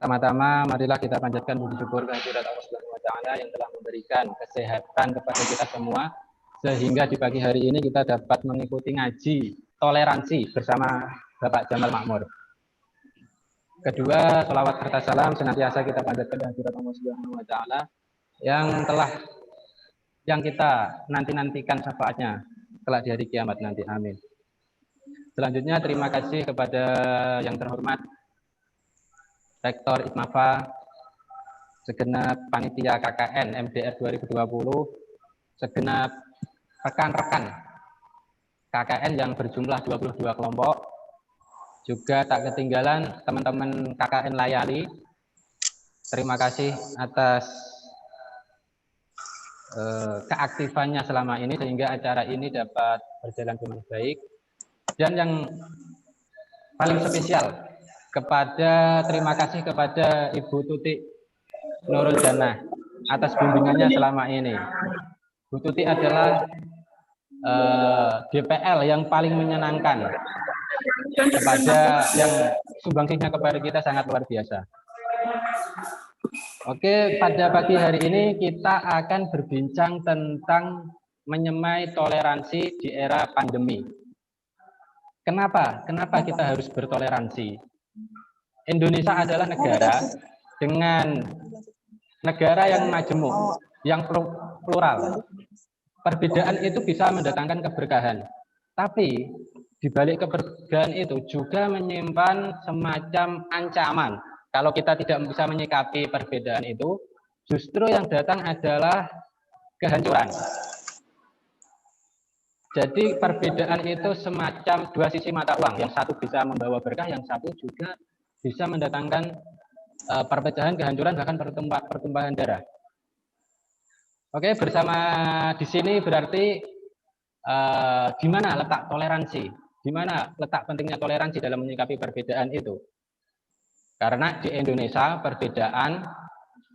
Pertama-tama, marilah kita panjatkan puji syukur kehadirat Allah Subhanahu wa Ta'ala yang telah memberikan kesehatan kepada kita semua, sehingga di pagi hari ini kita dapat mengikuti ngaji toleransi bersama Bapak Jamal Makmur. Kedua, sholawat serta salam senantiasa kita panjatkan kehadirat Allah Subhanahu wa Ta'ala yang kita nanti-nantikan syafaatnya kelak di hari kiamat nanti. Amin. Selanjutnya, terima kasih kepada yang terhormat Rektor ITMAFA, segenap panitia KKN MDR 2020, segenap rekan-rekan KKN yang berjumlah 22 kelompok, juga tak ketinggalan teman-teman KKN Layali. Terima kasih atas keaktifannya selama ini sehingga acara ini dapat berjalan dengan baik. Dan yang paling spesial, terima kasih kepada Ibu Tuti Nurul Jannah atas bimbingannya selama ini. Bu Tuti adalah DPL yang paling menyenangkan yang sumbangsihnya kepada kita sangat luar biasa. Oke, pada pagi hari ini kita akan berbincang tentang menyemai toleransi di era pandemi. Kenapa kita harus bertoleransi? Indonesia adalah negara yang majemuk, yang plural. Perbedaan itu bisa mendatangkan keberkahan. Tapi di balik keberkahan itu juga menyimpan semacam ancaman. Kalau kita tidak bisa menyikapi perbedaan itu, justru yang datang adalah kehancuran. Jadi perbedaan itu semacam dua sisi mata uang. Yang satu bisa membawa berkah, yang satu juga bisa mendatangkan perpecahan, kehancuran, bahkan pertumpahan darah. Oke, bersama di sini berarti di mana letak toleransi? Di mana letak pentingnya toleransi dalam menyikapi perbedaan itu? Karena di Indonesia perbedaan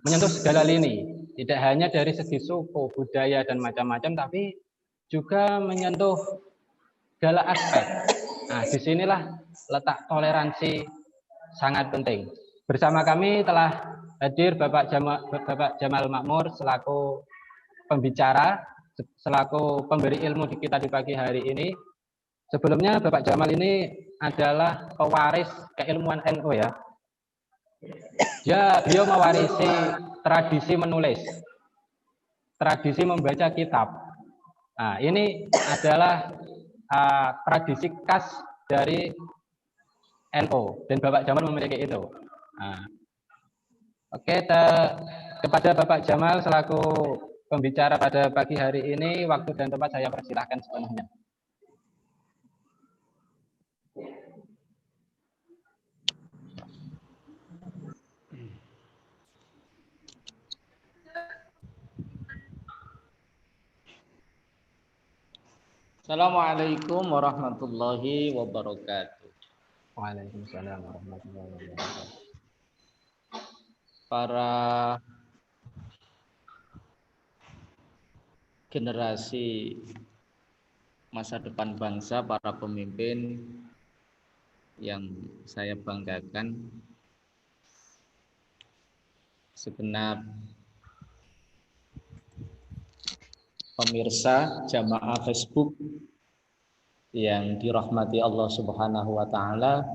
menyentuh segala lini, tidak hanya dari segi suku, budaya, dan macam-macam, tapi juga menyentuh segala aspek. Nah, disinilah letak toleransi sangat penting. Bersama kami telah hadir Bapak Jamal Makmur selaku pembicara, selaku pemberi ilmu di kita di pagi hari ini. Sebelumnya Bapak Jamal ini adalah pewaris keilmuan NU ya. Beliau mewarisi tradisi menulis, tradisi membaca kitab. Nah, ini adalah tradisi khas dari NU dan Bapak Jamal memiliki itu. Nah, oke, kepada Bapak Jamal selaku pembicara pada pagi hari ini, waktu dan tempat saya persilahkan sepenuhnya. Assalamualaikum warahmatullahi wabarakatuh. Waalaikumsalam warahmatullahi wabarakatuh. Para generasi masa depan bangsa, para pemimpin yang saya banggakan, segenap pemirsa jamaah Facebook yang dirahmati Allah Subhanahu wa Ta'ala.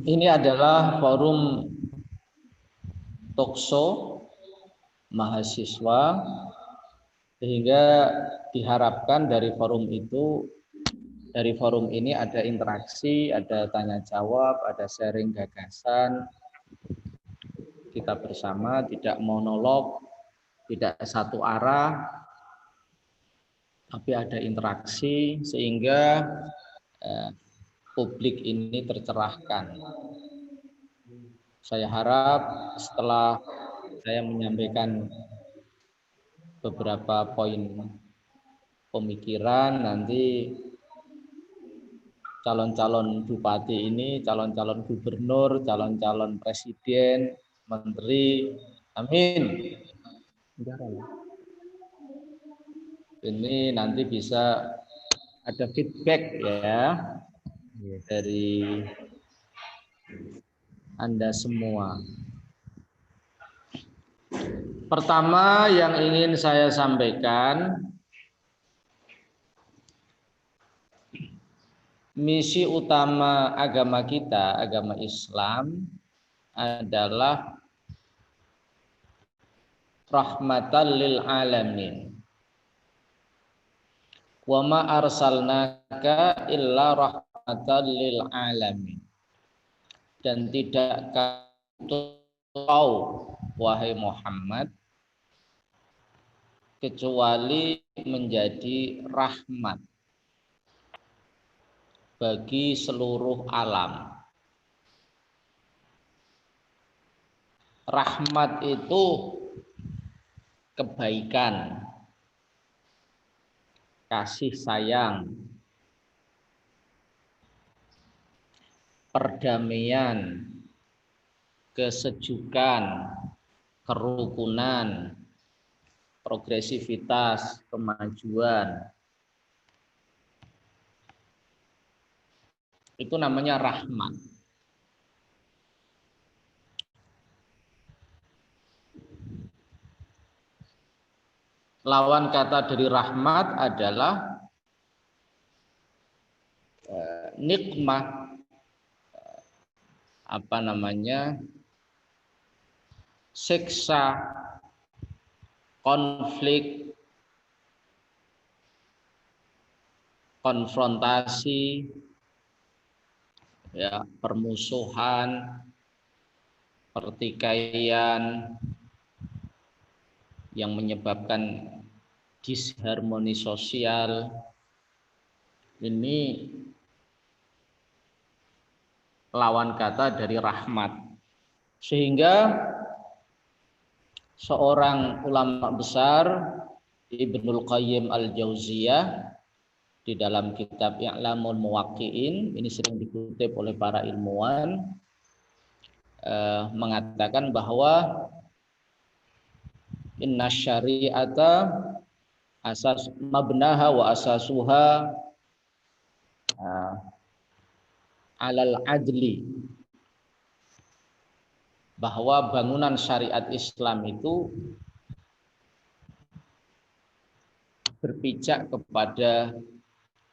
Ini adalah forum talkshow mahasiswa, sehingga diharapkan dari forum ini ada interaksi, ada tanya jawab, ada sharing gagasan. Kita bersama, tidak monolog, tidak satu arah, tapi ada interaksi sehingga publik ini tercerahkan. Saya harap setelah saya menyampaikan beberapa poin pemikiran, nanti calon-calon bupati ini, calon-calon gubernur, calon-calon presiden, menteri, amin, ini nanti bisa ada feedback ya, dari Anda semua. Pertama yang ingin saya sampaikan, misi utama agama kita, agama Islam adalah rahmatan lil alamin. Wa ma arsalnaka illa rahmatan lil alamin. Dan tidak kau wahai Muhammad kecuali menjadi rahmat bagi seluruh alam. Rahmat itu kebaikan, kasih sayang, perdamaian, kesejukan, kerukunan, progresivitas, kemajuan. Itu namanya rahmat. Lawan kata dari rahmat adalah nikmah, siksa, konflik, konfrontasi, ya, permusuhan, pertikaian yang menyebabkan disharmoni sosial. Ini lawan kata dari rahmat. Sehingga seorang ulama besar, Ibnul Qayyim Al-Jauziyah, di dalam kitab I'lamul Muwaqqi'in, ini sering dikutip oleh para ilmuwan, mengatakan bahwa inna syari'ata asas mabnaha wa asasuha alal adli, bahwa bangunan syariat Islam itu berpijak kepada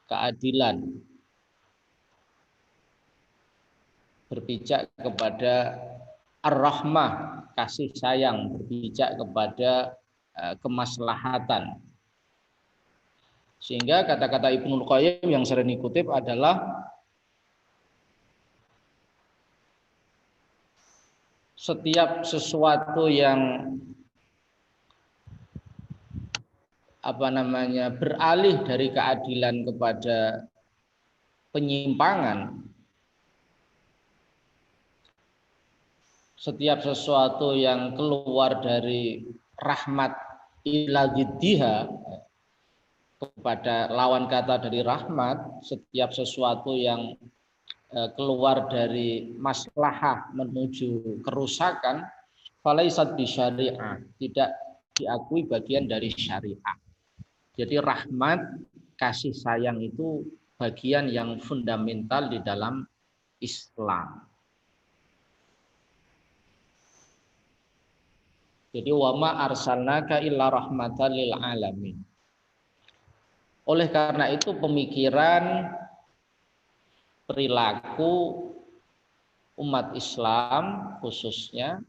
keadilan, berpijak kepada ar-rahmah, kasih sayang, berpijak kepada kemaslahatan. Sehingga kata-kata Ibnul Qayyim yang sering dikutip adalah setiap sesuatu yang beralih dari keadilan kepada penyimpangan, setiap sesuatu yang keluar dari rahmat ila diddiha, kepada lawan kata dari rahmat, setiap sesuatu yang keluar dari maslahah menuju kerusakan, falaisat bisyari'ah, tidak diakui bagian dari syariah. Jadi rahmat, kasih sayang itu bagian yang fundamental di dalam Islam. Jadi wa ma arsalnaka illa rahmatan lil alamin. Oleh karena itu pemikiran, perilaku umat Islam khususnya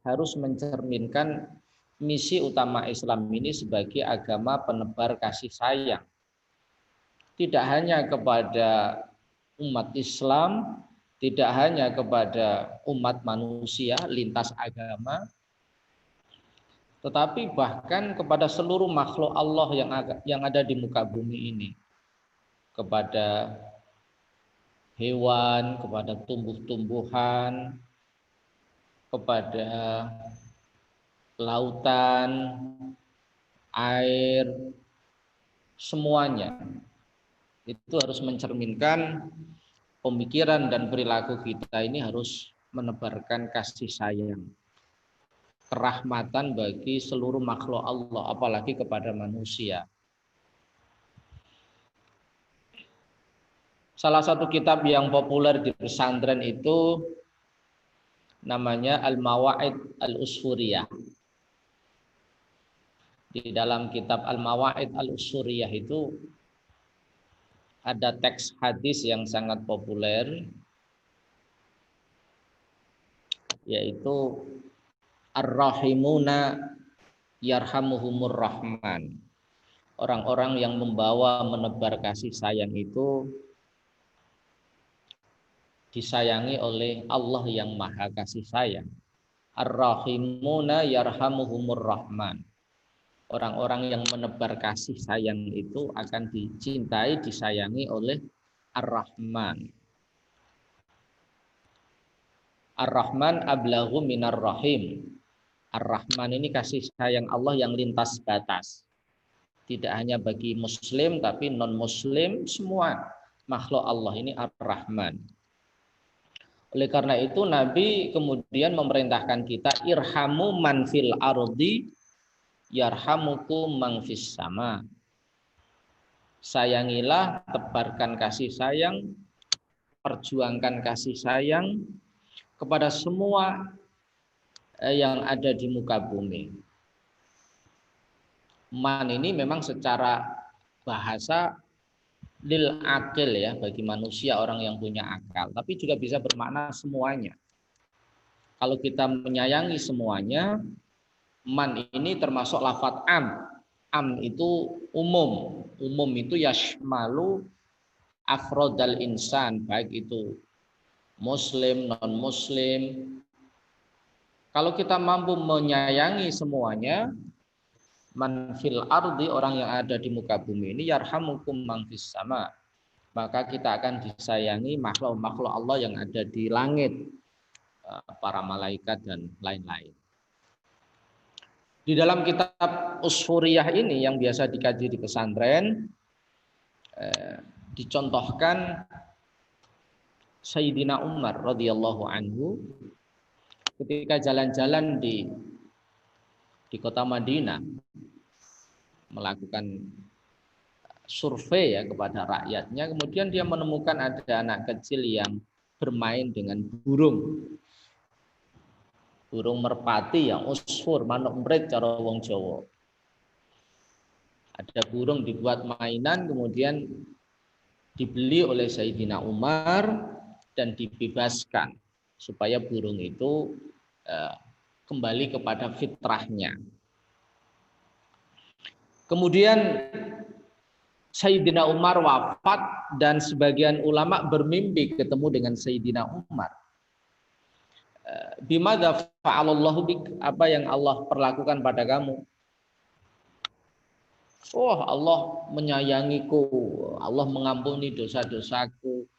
harus mencerminkan misi utama Islam ini sebagai agama penebar kasih sayang. Tidak hanya kepada umat Islam, tidak hanya kepada umat manusia lintas agama, tetapi bahkan kepada seluruh makhluk Allah yang ada di muka bumi ini, kepada hewan, kepada tumbuh-tumbuhan, kepada lautan, air, semuanya. Itu harus mencerminkan pemikiran dan perilaku kita ini harus menebarkan kasih sayang, kerahmatan bagi seluruh makhluk Allah, apalagi kepada manusia. Salah satu kitab yang populer di pesantren itu namanya Al-Mawa'id Al-Usfuriyah. Di dalam kitab Al-Mawa'id Al-Usfuriyah itu ada teks hadis yang sangat populer, yaitu Ar-Rahimuna Yarhamuhumur Rahman. Orang-orang yang membawa menebar kasih sayang itu disayangi oleh Allah yang maha kasih sayang. Ar-Rahimuna Yarhamuhumur Rahman. Orang-orang yang menebar kasih sayang itu akan dicintai, disayangi oleh Ar-Rahman. Ar-Rahman ablaghu minar rahim. Ar-Rahman ini kasih sayang Allah yang lintas batas. Tidak hanya bagi muslim tapi non muslim, semua makhluk Allah ini Ar-Rahman. Oleh karena itu Nabi kemudian memerintahkan kita, irhamu man fil ardi yarhamukum man fis sama. Sayangilah, tebarkan kasih sayang, perjuangkan kasih sayang kepada semua yang ada di muka bumi. Man ini memang secara bahasa lil akil ya, bagi manusia, orang yang punya akal, tapi juga bisa bermakna semuanya. Kalau kita menyayangi semuanya, man ini termasuk lafadz am. Am itu umum. Umum itu yashmalu afrodal insan, baik itu muslim, non muslim. Kalau kita mampu menyayangi semuanya, man fil ardi, orang yang ada di muka bumi ini, yarhamukum man fis sama, maka kita akan disayangi makhluk-makhluk Allah yang ada di langit, para malaikat dan lain-lain. Di dalam kitab Usfuriyah ini yang biasa dikaji di pesantren, dicontohkan Sayyidina Umar radhiyallahu anhu ketika jalan-jalan di kota Madinah melakukan survei ya kepada rakyatnya, kemudian dia menemukan ada anak kecil yang bermain dengan burung merpati yang usfur, manuk mret cara wong Jawa. Ada burung dibuat mainan, kemudian dibeli oleh Sayyidina Umar dan dibebaskan supaya burung itu kembali kepada fitrahnya. Kemudian Sayyidina Umar wafat dan sebagian ulama bermimpi ketemu dengan Sayyidina Umar. Bimadza fa'alallahu bik, apa yang Allah perlakukan pada kamu? Oh, Allah menyayangiku, Allah mengampuni dosa-dosaku,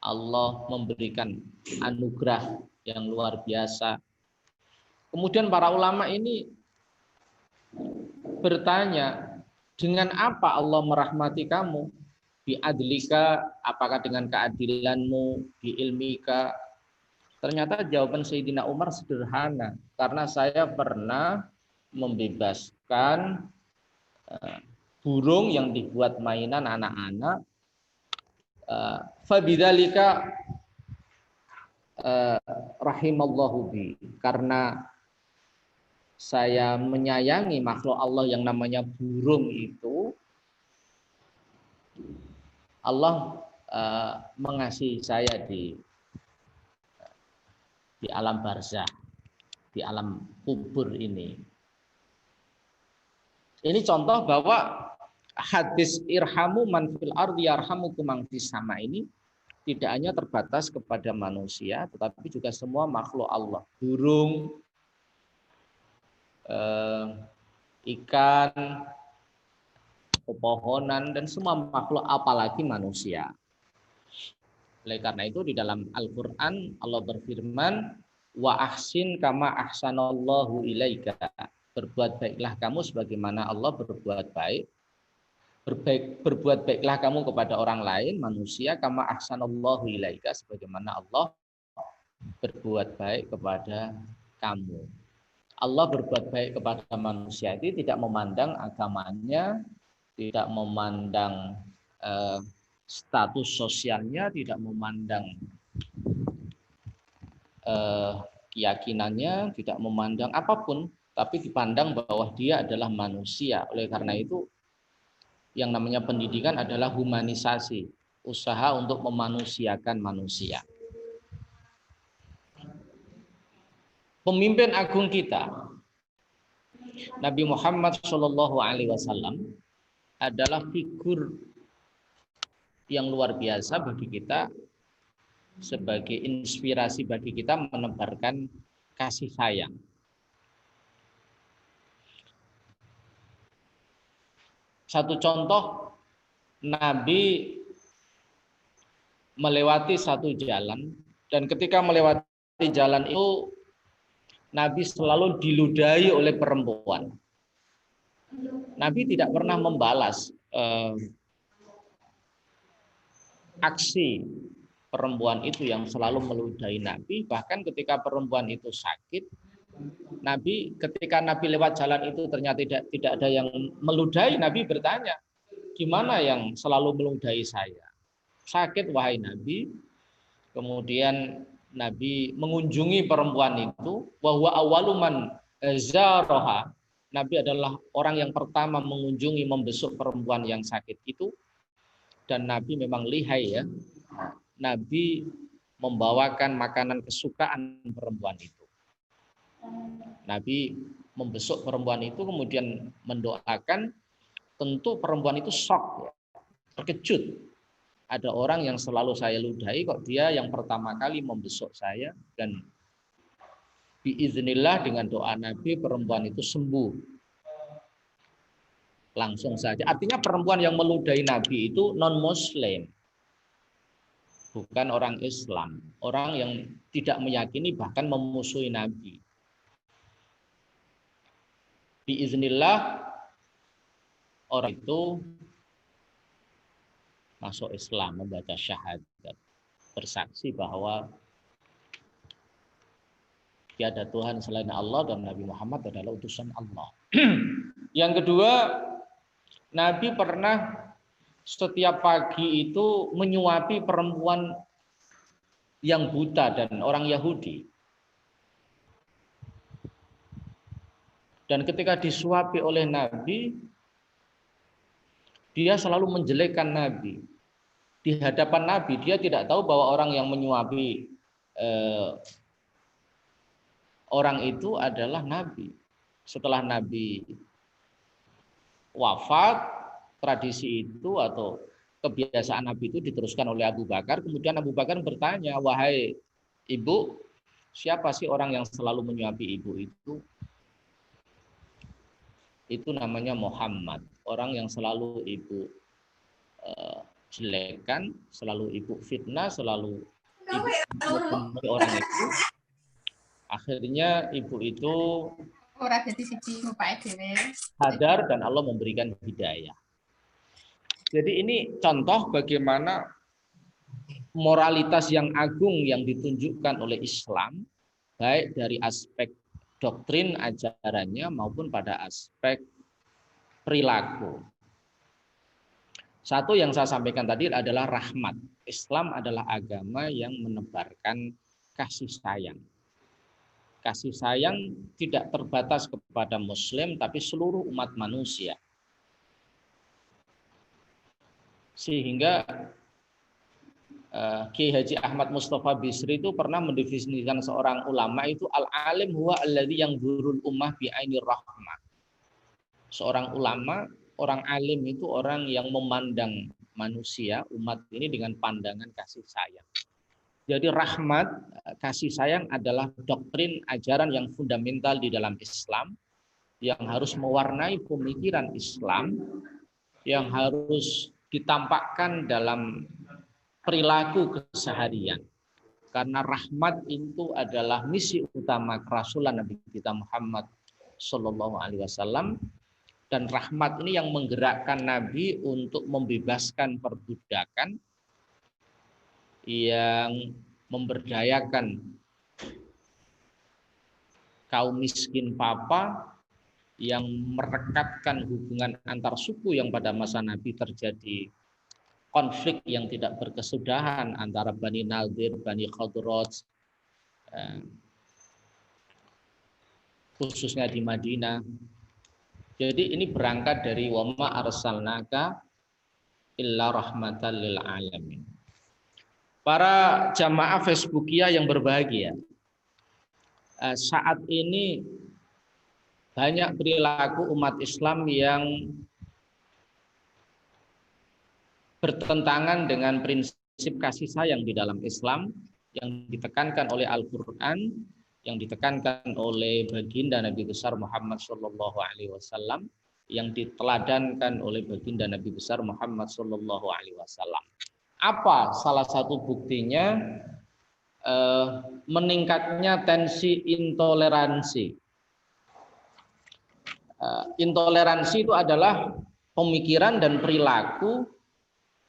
Allah memberikan anugerah yang luar biasa. Kemudian para ulama ini bertanya, dengan apa Allah merahmati kamu? Bi adlika, apakah dengan keadilanmu? Bi ilmika. Ternyata jawaban Sayyidina Umar sederhana, karena saya pernah membebaskan burung yang dibuat mainan anak-anak. Fabidzalika rahimallahu bi, karena saya menyayangi makhluk Allah yang namanya burung itu, Allah mengasihi saya di alam barzah, di alam kubur ini. Ini contoh bahwa hadis irhamu man fil ardi yarhamukum man fis sama ini tidak hanya terbatas kepada manusia, tetapi juga semua makhluk Allah. Burung, ikan, pepohonan, dan semua makhluk, apalagi manusia. Oleh karena itu di dalam Al-Quran Allah berfirman, wa ahsin kama ahsanallahu ilaika, berbuat baiklah kamu sebagaimana Allah berbuat baik. Berbuat baiklah kamu kepada orang lain, manusia, kama ahsanallahu ilaika, sebagaimana Allah berbuat baik kepada kamu. Allah berbuat baik kepada manusia itu tidak memandang agamanya, tidak memandang status sosialnya, tidak memandang keyakinannya, tidak memandang apapun, tapi dipandang bahwa dia adalah manusia. Oleh karena itu, yang namanya pendidikan adalah humanisasi, usaha untuk memanusiakan manusia. Pemimpin agung kita, Nabi Muhammad SAW, adalah figur yang luar biasa bagi kita, sebagai inspirasi bagi kita menebarkan kasih sayang. Satu contoh, Nabi melewati satu jalan, dan ketika melewati jalan itu Nabi selalu diludahi oleh perempuan. Nabi tidak pernah membalas aksi perempuan itu yang selalu meludahi Nabi. Bahkan ketika perempuan itu sakit, Nabi, ketika Nabi lewat jalan itu ternyata tidak ada yang meludahi, Nabi bertanya, gimana yang selalu meludahi saya? Sakit wahai Nabi. Kemudian Nabi mengunjungi perempuan itu, bahwa awaluman zaroha, Nabi adalah orang yang pertama mengunjungi, membesuk perempuan yang sakit itu. Dan Nabi memang lihai ya, Nabi membawakan makanan kesukaan perempuan itu. Nabi membesuk perempuan itu, kemudian mendoakan. Tentu perempuan itu shock, terkejut. Ada orang yang selalu saya ludahi, kok dia yang pertama kali membesuk saya. Dan biiznillah, dengan doa Nabi, perempuan itu sembuh langsung saja. Artinya perempuan yang meludahi Nabi itu non-Muslim, bukan orang Islam, orang yang tidak meyakini, bahkan memusuhi Nabi. Biiznillah, orang itu masuk Islam, membaca syahadat, bersaksi bahwa tiada Tuhan selain Allah dan Nabi Muhammad adalah utusan Allah. Yang kedua, Nabi pernah setiap pagi itu menyuapi perempuan yang buta dan orang Yahudi. Dan ketika disuapi oleh Nabi, dia selalu menjelekkan Nabi. Di hadapan Nabi, dia tidak tahu bahwa orang yang menyuapi orang itu adalah Nabi. Setelah Nabi wafat, tradisi itu atau kebiasaan Nabi itu diteruskan oleh Abu Bakar. Kemudian Abu Bakar bertanya, wahai ibu, siapa sih orang yang selalu menyuapi ibu itu? Itu namanya Muhammad, orang yang selalu ibu jelekan, selalu ibu fitnah, selalu ibu membunuh orang itu. Akhirnya ibu itu sadar dan Allah memberikan hidayah. Jadi ini contoh bagaimana moralitas yang agung yang ditunjukkan oleh Islam, baik dari aspek doktrin ajarannya maupun pada aspek perilaku. Satu yang saya sampaikan tadi adalah rahmat. Islam adalah agama yang menebarkan kasih sayang. Kasih sayang tidak terbatas kepada Muslim, tapi seluruh umat manusia. Sehingga Kiai Haji Ahmad Mustafa Bisri itu pernah mendefinisikan seorang ulama itu al-alim huwa alladzi yanzurul ummah bi ainir rahmah. Seorang ulama, orang alim itu orang yang memandang manusia, umat ini dengan pandangan kasih sayang. Jadi rahmat, kasih sayang adalah doktrin ajaran yang fundamental di dalam Islam, yang harus mewarnai pemikiran Islam, yang harus ditampakkan dalam perilaku keseharian. Karena rahmat itu adalah misi utama kerasulan Nabi kita Muhammad Sallallahu Alaihi Wasallam. Dan rahmat ini yang menggerakkan Nabi untuk membebaskan perbudakan, yang memberdayakan kaum miskin papa, yang merekatkan hubungan antar suku yang pada masa Nabi terjadi konflik yang tidak berkesudahan antara Bani Nadir, Bani Khadraj, khususnya di Madinah. Jadi ini berangkat dari wa ma arsalnaka illa rahmatan lil alamin. Para jamaah Facebookia yang berbahagia, saat ini banyak perilaku umat Islam yang bertentangan dengan prinsip kasih sayang di dalam Islam yang ditekankan oleh Al-Quran, yang ditekankan oleh baginda Nabi besar Muhammad Shallallahu Alaihi Wasallam, yang diteladankan oleh baginda Nabi besar Muhammad Shallallahu Alaihi Wasallam. Apa salah satu buktinya? Meningkatnya tensi intoleransi. Intoleransi itu adalah pemikiran dan perilaku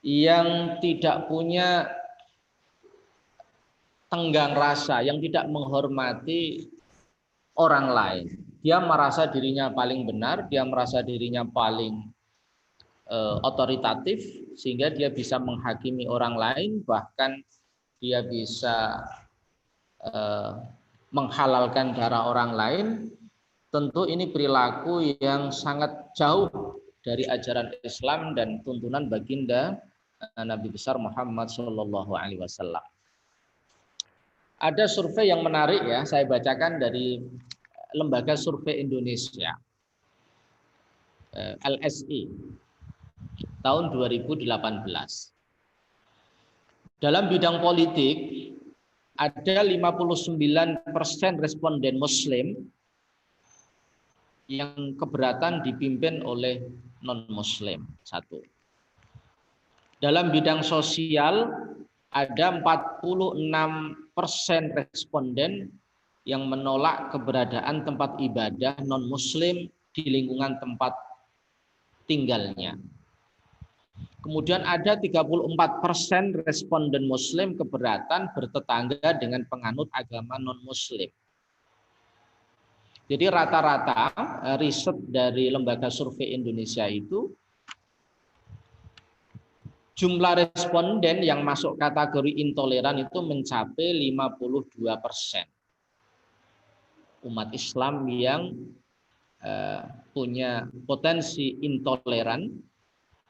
yang tidak punya tenggang rasa, yang tidak menghormati orang lain. Dia merasa dirinya paling benar, dia merasa dirinya paling otoritatif, sehingga dia bisa menghakimi orang lain, bahkan dia bisa menghalalkan darah orang lain. Tentu ini perilaku yang sangat jauh dari ajaran Islam dan tuntunan baginda Nabi besar Muhammad Shallallahu Alaihi Wasallam. Ada survei yang menarik ya, saya bacakan dari Lembaga Survei Indonesia, LSI, tahun 2018. Dalam bidang politik, ada 59% responden Muslim yang keberatan dipimpin oleh non-Muslim. Satu. Dalam bidang sosial, ada 46% responden yang menolak keberadaan tempat ibadah non-Muslim di lingkungan tempat tinggalnya. Kemudian ada 34% responden Muslim keberatan bertetangga dengan penganut agama non-Muslim. Jadi rata-rata riset dari Lembaga Survei Indonesia itu, jumlah responden yang masuk kategori intoleran itu mencapai 52%. Umat Islam yang punya potensi intoleran,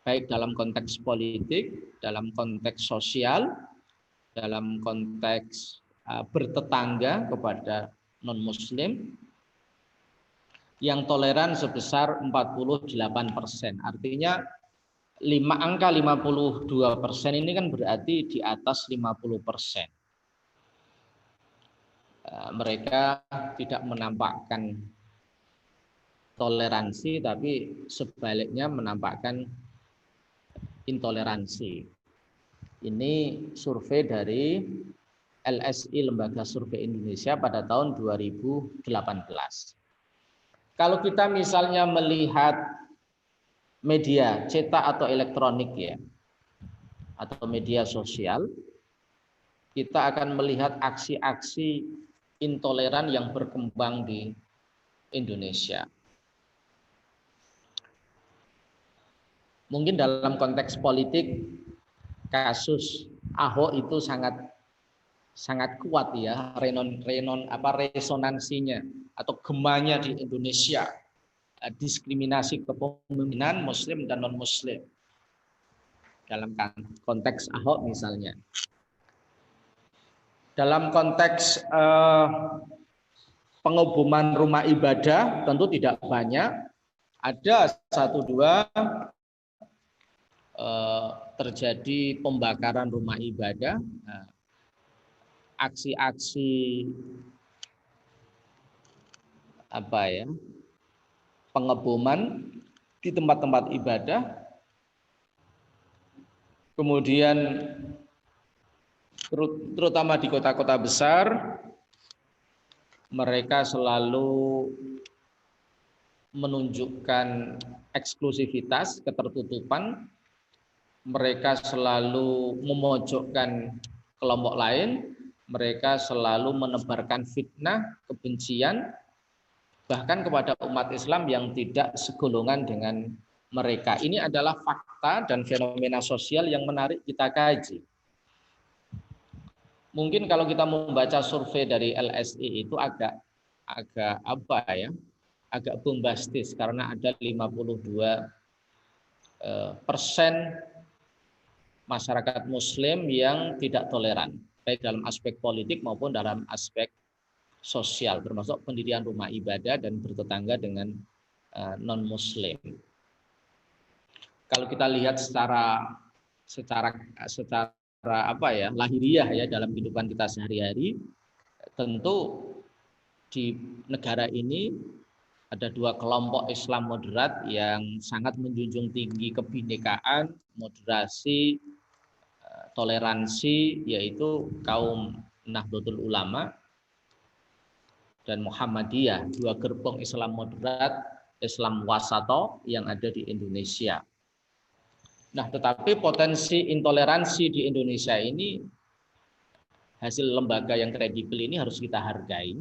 baik dalam konteks politik, dalam konteks sosial, dalam konteks bertetangga kepada non-Muslim, yang toleran sebesar 48%. Artinya angka 52% ini kan berarti di atas 50%. Mereka tidak menampakkan toleransi, tapi sebaliknya menampakkan intoleransi. Ini survei dari LSI, Lembaga Survei Indonesia, pada tahun 2018. Kalau kita misalnya melihat media cetak atau elektronik ya, atau media sosial, kita akan melihat aksi-aksi intoleran yang berkembang di Indonesia. Mungkin dalam konteks politik, kasus Ahok itu sangat kuat ya, resonansinya atau gemanya di Indonesia, diskriminasi kepemimpinan Muslim dan non Muslim dalam konteks Ahok misalnya. Dalam konteks pengebuman rumah ibadah tentu tidak banyak, ada 1-2 terjadi pembakaran rumah ibadah, aksi-aksi pengebuman di tempat-tempat ibadah. Kemudian terutama di kota-kota besar, mereka selalu menunjukkan eksklusivitas, ketertutupan. Mereka selalu memojokkan kelompok lain, mereka selalu menebarkan fitnah, kebencian, bahkan kepada umat Islam yang tidak segolongan dengan mereka. Ini adalah fakta dan fenomena sosial yang menarik kita kaji. Mungkin kalau kita membaca survei dari LSI itu agak apa ya? Agak bombastis karena ada 52% masyarakat Muslim yang tidak toleran, baik dalam aspek politik maupun dalam aspek sosial, termasuk pendirian rumah ibadah dan bertetangga dengan non-Muslim. Kalau kita lihat secara apa ya, lahiriah ya dalam kehidupan kita sehari-hari, tentu di negara ini ada dua kelompok Islam moderat yang sangat menjunjung tinggi kebinekaan, moderasi, toleransi, yaitu kaum Nahdlatul Ulama dan Muhammadiyah, dua gerbong Islam moderat, Islam wasato yang ada di Indonesia. Nah, tetapi potensi intoleransi di Indonesia ini, hasil lembaga yang kredibel ini harus kita hargai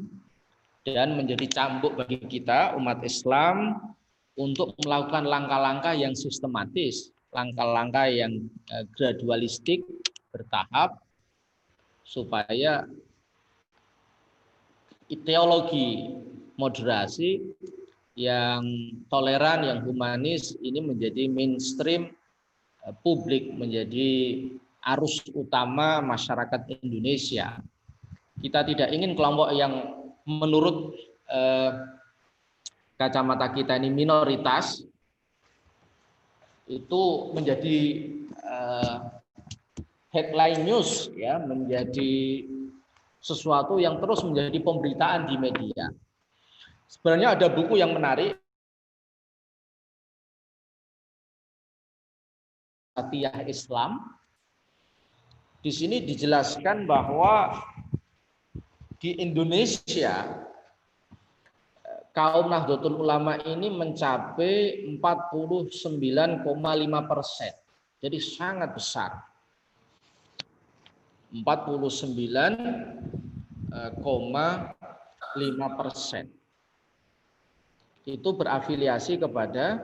dan menjadi cambuk bagi kita umat Islam untuk melakukan langkah-langkah yang sistematis, langkah-langkah yang gradualistik, bertahap, supaya ideologi moderasi yang toleran, yang humanis ini menjadi mainstream publik, menjadi arus utama masyarakat Indonesia. Kita tidak ingin kelompok yang menurut kacamata kita ini minoritas itu menjadi headline news, ya, menjadi sesuatu yang terus menjadi pemberitaan di media. Sebenarnya ada buku yang menarik, Fatihah Islam. Di sini dijelaskan bahwa di Indonesia kaum Nahdlatul Ulama ini mencapai 49,5%. Jadi sangat besar. 49,5%. Itu berafiliasi kepada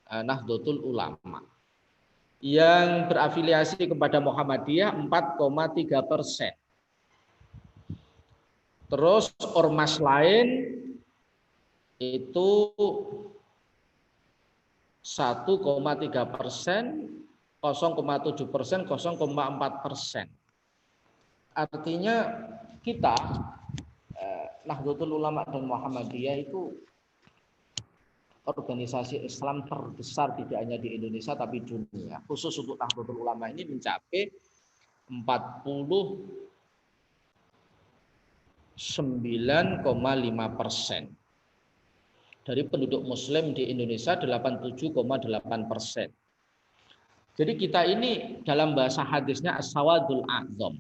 Nahdlatul Ulama. Yang berafiliasi kepada Muhammadiyah 4,3%. Terus ormas lain itu 1,3%, 0,7%, 0,4%. Artinya kita Nahdlatul Ulama dan Muhammadiyah itu organisasi Islam terbesar tidak hanya di Indonesia tapi dunia. Khusus untuk Nahdlatul Ulama ini mencapai 49,5%. Dari penduduk Muslim di Indonesia 87,8%. Jadi kita ini dalam bahasa hadisnya as-sawadul a'zam,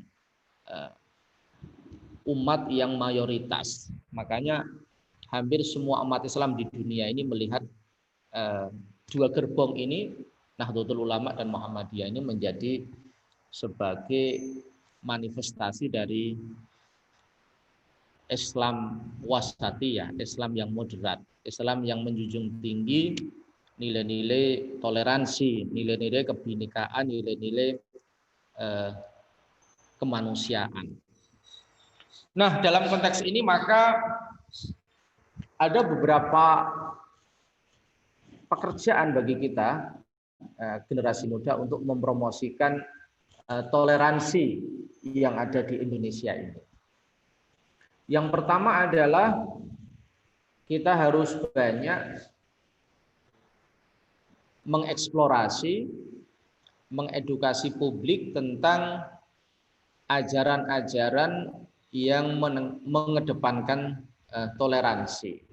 umat yang mayoritas. Makanya hampir semua umat Islam di dunia ini melihat dua gerbong ini, Nahdlatul Ulama dan Muhammadiyah ini menjadi sebagai manifestasi dari Islam wasatiyah, Islam yang moderat, Islam yang menjunjung tinggi nilai-nilai toleransi, nilai-nilai kebinekaan, nilai-nilai kemanusiaan. Nah, dalam konteks ini maka ada beberapa pekerjaan bagi kita generasi muda untuk mempromosikan toleransi yang ada di Indonesia ini. Yang pertama adalah kita harus banyak mengeksplorasi, mengedukasi publik tentang ajaran-ajaran yang mengedepankan toleransi.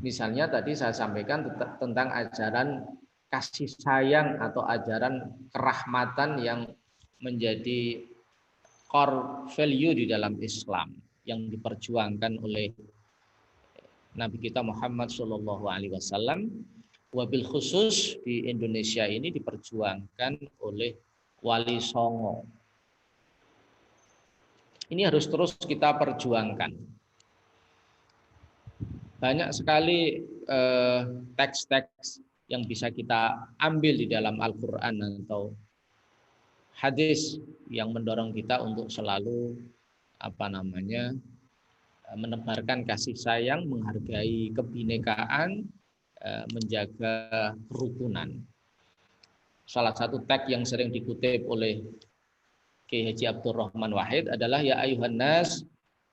Misalnya tadi saya sampaikan tentang ajaran kasih sayang atau ajaran kerahmatan yang menjadi core value di dalam Islam yang diperjuangkan oleh Nabi kita Muhammad SAW. Wabil khusus di Indonesia ini diperjuangkan oleh Wali Songo. Ini harus terus kita perjuangkan. Banyak sekali teks-teks yang bisa kita ambil di dalam Al-Quran atau hadis yang mendorong kita untuk selalu menebarkan kasih sayang, menghargai kebinekaan, menjaga kerukunan. Salah satu teks yang sering dikutip oleh Kiai Haji Abdurrahman Wahid adalah ya ayuhan nas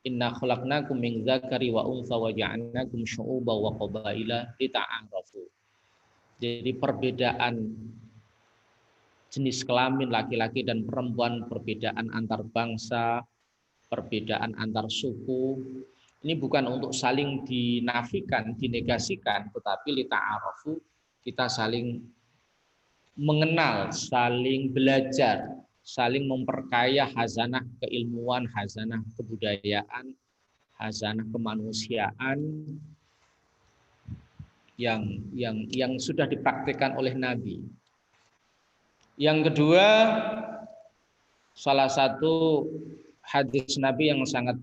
inna khalaqnakum min dzakari wa untha wa ja'alnakum syu'uban wa qabaila lita'arafu. Jadi perbedaan jenis kelamin laki-laki dan perempuan, perbedaan antar bangsa, perbedaan antar suku, ini bukan untuk saling dinafikan, dinegasikan, tetapi lita'arafu, kita saling mengenal, saling belajar, saling memperkaya hazanah keilmuan, hazanah kebudayaan, hazanah kemanusiaan yang sudah dipraktikkan oleh Nabi. Yang kedua, salah satu hadis Nabi yang sangat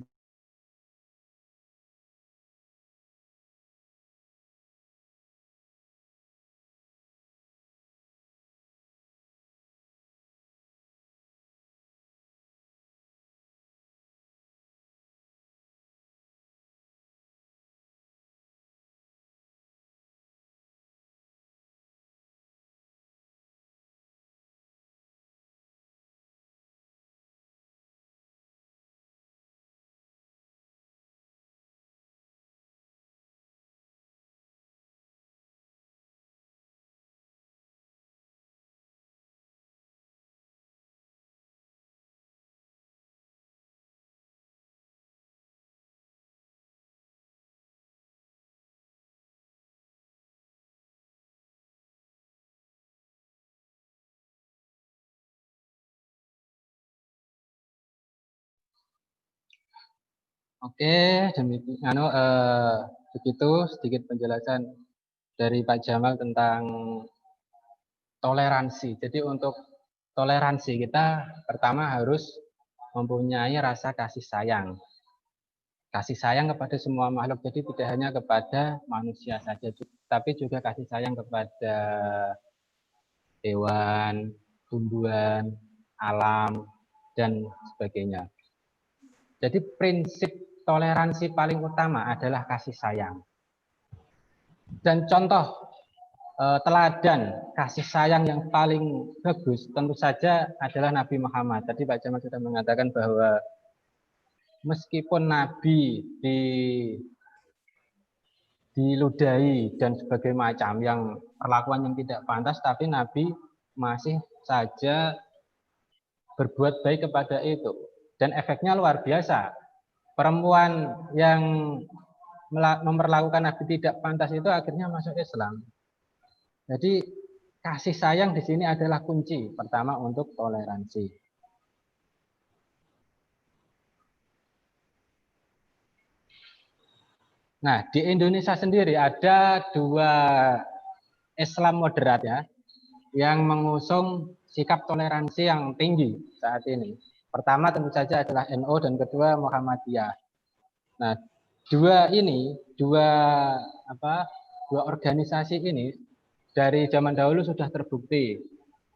Oke, demikian. Begitu sedikit penjelasan dari Pak Jamal tentang toleransi. Jadi untuk toleransi kita pertama harus mempunyai rasa kasih sayang. Kasih sayang kepada semua makhluk. Jadi tidak hanya kepada manusia saja, tapi juga kasih sayang kepada hewan, tumbuhan, alam, dan sebagainya. Jadi prinsip toleransi paling utama adalah kasih sayang. Dan contoh teladan kasih sayang yang paling bagus tentu saja adalah Nabi Muhammad. Tadi Pak Jamal sudah mengatakan bahwa meskipun Nabi diludahi dan sebagainya macam yang perlakuan yang tidak pantas, tapi Nabi masih saja berbuat baik kepada itu. Dan efeknya luar biasa. Perempuan yang memperlakukan Nabi tidak pantas itu akhirnya masuk Islam. Jadi kasih sayang di sini adalah kunci pertama untuk toleransi. Nah, di Indonesia sendiri ada dua Islam moderat ya, yang mengusung sikap toleransi yang tinggi saat ini. Pertama tentu saja adalah NU dan kedua Muhammadiyah. Nah, dua organisasi ini dari zaman dahulu sudah terbukti